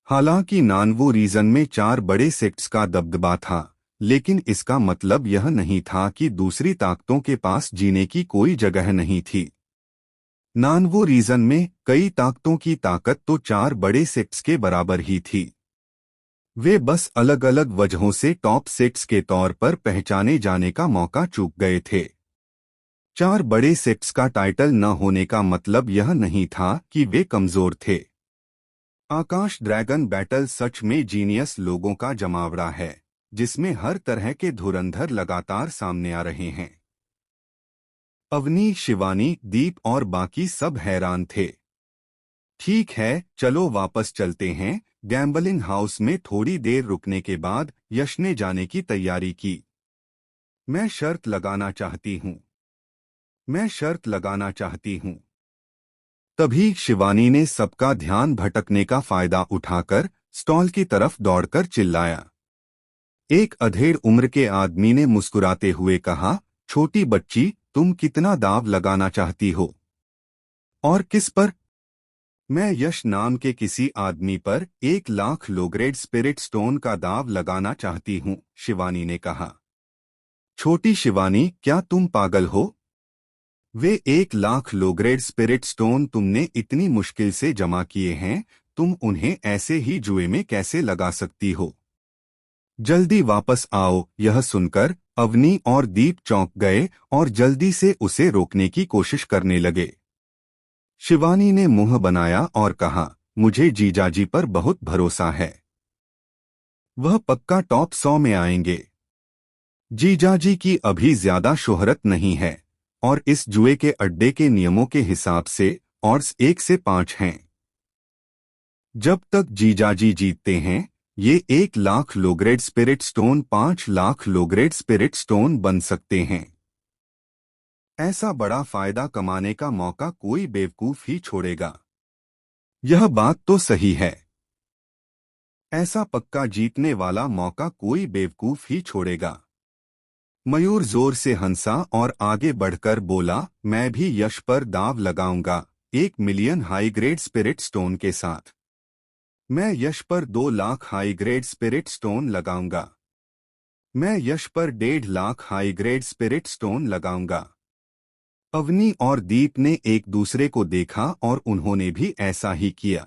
हालांकि नानवू रीजन में 4 बड़े सेक्ट्स का दबदबा था, लेकिन इसका मतलब यह नहीं था कि दूसरी ताकतों के पास जीने की कोई जगह नहीं थी। नानवू रीजन में कई ताकतों की ताकत तो 4 बड़े सेक्ट्स के बराबर ही थी। वे बस अलग अलग वजहों से टॉप सेक्ट्स के तौर पर पहचाने जाने का मौका चूक गए थे। 4 बड़े सेक्ट्स का टाइटल न होने का मतलब यह नहीं था कि वे कमजोर थे। आकाश ड्रैगन बैटल सच में जीनियस लोगों का जमावड़ा है, जिसमें हर तरह के धुरंधर लगातार सामने आ रहे हैं। अवनी, शिवानी, दीप और बाकी सब हैरान थे। ठीक है, चलो वापस चलते हैं। गैम्बलिंग हाउस में थोड़ी देर रुकने के बाद यश ने जाने की तैयारी की। मैं शर्त लगाना चाहती हूँ। मैं शर्त लगाना चाहती हूँ। तभी शिवानी ने सबका ध्यान भटकने का फायदा उठाकर स्टॉल की तरफ दौड़कर चिल्लाया। एक अधेड़ उम्र के आदमी ने मुस्कुराते हुए कहा, छोटी बच्ची, तुम कितना दाव लगाना चाहती हो? और किस पर? मैं यश नाम के किसी आदमी पर 1 लाख लोग्रेड स्पिरिट स्टोन का दाव लगाना चाहती हूँ, शिवानी ने कहा। छोटी शिवानी, क्या तुम पागल हो? वे 1 लाख लोग्रेड स्पिरिट स्टोन तुमने इतनी मुश्किल से जमा किए हैं, तुम उन्हें ऐसे ही जुए में कैसे लगा सकती हो? जल्दी वापस आओ। यह सुनकर अवनी और दीप चौंक गए और जल्दी से उसे रोकने की कोशिश करने लगे। शिवानी ने मुंह बनाया और कहा, मुझे जीजाजी पर बहुत भरोसा है। वह पक्का टॉप 100 में आएंगे। जीजाजी की अभी ज्यादा शोहरत नहीं है और इस जुए के अड्डे के नियमों के हिसाब से ऑड्स 1 से 5 हैं। जब तक जीजाजी जीतते हैं, ये 1 lakh low grade spirit stone 5 lakh low grade spirit stone बन सकते हैं। ऐसा बड़ा फायदा कमाने का मौका कोई बेवकूफ ही छोड़ेगा। यह बात तो सही है। ऐसा पक्का जीतने वाला मौका कोई बेवकूफ ही छोड़ेगा। मयूर जोर से हंसा और आगे बढ़कर बोला, मैं भी यश पर दाव लगाऊंगा, 1 million high grade spirit stone के साथ। मैं यश पर 2 lakh high grade spirit stone लगाऊंगा। मैं यश पर 1.5 lakh high grade spirit stone लगाऊंगा। अवनी और दीप ने एक दूसरे को देखा और उन्होंने भी ऐसा ही किया।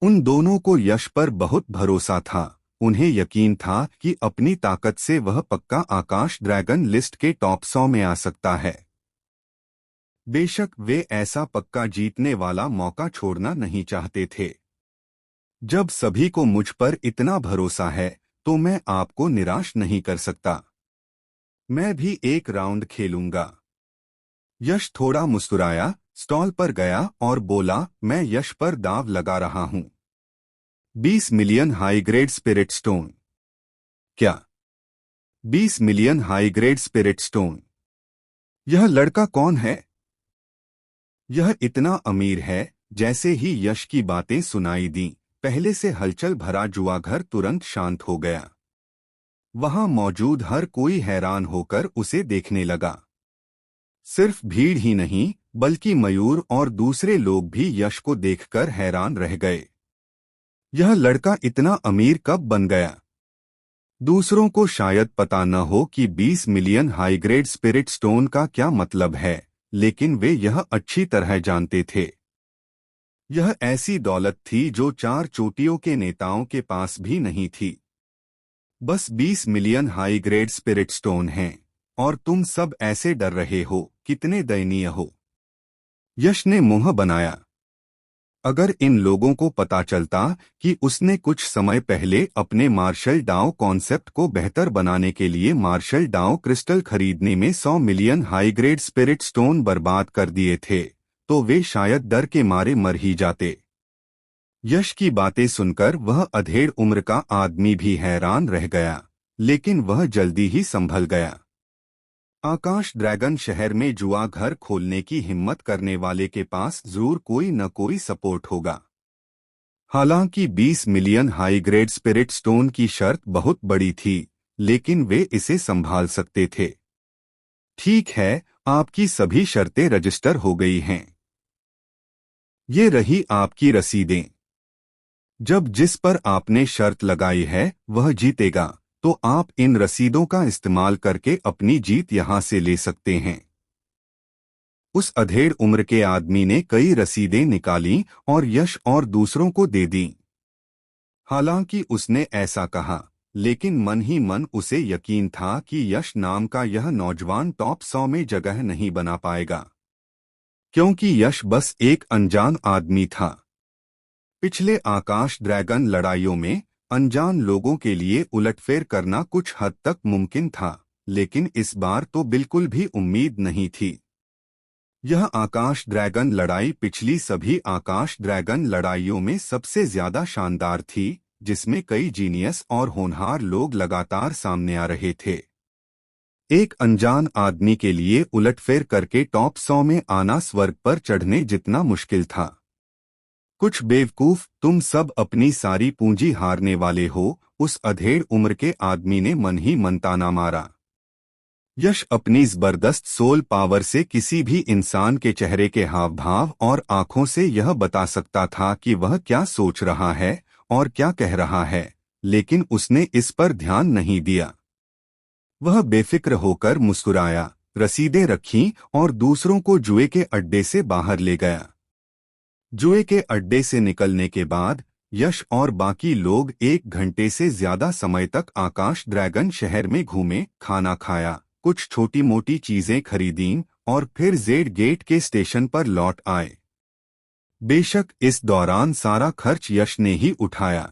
उन दोनों को यश पर बहुत भरोसा था। उन्हें यकीन था कि अपनी ताकत से वह पक्का आकाश ड्रैगन लिस्ट के टॉप 100 में आ सकता है। बेशक वे ऐसा पक्का जीतने वाला मौका छोड़ना नहीं चाहते थे। जब सभी को मुझ पर इतना भरोसा है, तो मैं आपको निराश नहीं कर सकता। मैं भी एक राउंड खेलूंगा। यश थोड़ा मुस्कुराया, स्टॉल पर गया और बोला, मैं यश पर दाव लगा रहा हूं। 20 million high grade spirit stone. क्या? 20 million high grade spirit stone? यह लड़का कौन है? यह इतना अमीर है। जैसे ही यश की बातें सुनाई दी, पहले से हलचल भरा जुआघर तुरंत शांत हो गया। वहां मौजूद हर कोई हैरान होकर उसे देखने लगा। सिर्फ भीड़ ही नहीं, बल्कि मयूर और दूसरे लोग भी यश को देखकर हैरान रह गए। यह लड़का इतना अमीर कब बन गया? दूसरों को शायद पता न हो कि 20 million high grade spirit stone का क्या मतलब है, लेकिन वे यह अच्छी तरह जानते थे। यह ऐसी दौलत थी जो 4 चोटियों के नेताओं के पास भी नहीं थी। बस 20 million high grade spirit stone हैं, और तुम सब ऐसे डर रहे हो। कितने दयनीय हो। यश ने मुंह बनाया। अगर इन लोगों को पता चलता कि उसने कुछ समय पहले अपने मार्शल डाउ कॉन्सेप्ट को बेहतर बनाने के लिए मार्शल डाउ क्रिस्टल खरीदने में 100 million high grade spirit stone बर्बाद कर दिए थे, तो वे शायद डर के मारे मर ही जाते। यश की बातें सुनकर वह अधेड़ उम्र का आदमी भी हैरान रह गया, लेकिन वह जल्दी ही संभल गया। आकाश ड्रैगन शहर में जुआ घर खोलने की हिम्मत करने वाले के पास जरूर कोई न कोई सपोर्ट होगा। हालांकि 20 million high grade spirit stone की शर्त बहुत बड़ी थी, लेकिन वे इसे संभाल सकते थे। ठीक है, आपकी सभी शर्तें रजिस्टर हो गई हैं। ये रही आपकी रसीदें। जब जिस पर आपने शर्त लगाई है वह जीतेगा, तो आप इन रसीदों का इस्तेमाल करके अपनी जीत यहां से ले सकते हैं। उस अधेड़ उम्र के आदमी ने कई रसीदें निकालीं और यश और दूसरों को दे दी। हालांकि उसने ऐसा कहा, लेकिन मन ही मन उसे यकीन था कि यश नाम का यह नौजवान टॉप 100 में जगह नहीं बना पाएगा, क्योंकि यश बस एक अनजान आदमी था। पिछले आकाश ड्रैगन लड़ाइयों में अनजान लोगों के लिए उलटफेर करना कुछ हद तक मुमकिन था, लेकिन इस बार तो बिल्कुल भी उम्मीद नहीं थी। यह आकाश ड्रैगन लड़ाई पिछली सभी आकाश ड्रैगन लड़ाइयों में सबसे ज्यादा शानदार थी, जिसमें कई जीनियस और होनहार लोग लगातार सामने आ रहे थे। एक अनजान आदमी के लिए उलटफेर करके टॉप 100 में आना स्वर्ग पर चढ़ने जितना मुश्किल था। कुछ बेवकूफ, तुम सब अपनी सारी पूंजी हारने वाले हो, उस अधेड़ उम्र के आदमी ने मन ही मन ताना मारा। यश अपनी जबरदस्त सोल पावर से किसी भी इंसान के चेहरे के हाव भाव और आंखों से यह बता सकता था कि वह क्या सोच रहा है और क्या कह रहा है, लेकिन उसने इस पर ध्यान नहीं दिया। वह बेफिक्र होकर मुस्कुराया, रसीदें रखीं और दूसरों को जुए के अड्डे से बाहर ले गया। जुए के अड्डे से निकलने के बाद यश और बाकी लोग 1 घंटे से ज्यादा समय तक आकाश ड्रैगन शहर में घूमे, खाना खाया, कुछ छोटी मोटी चीजें खरीदीं और फिर जेड गेट के स्टेशन पर लौट आए। बेशक इस दौरान सारा खर्च यश ने ही उठाया।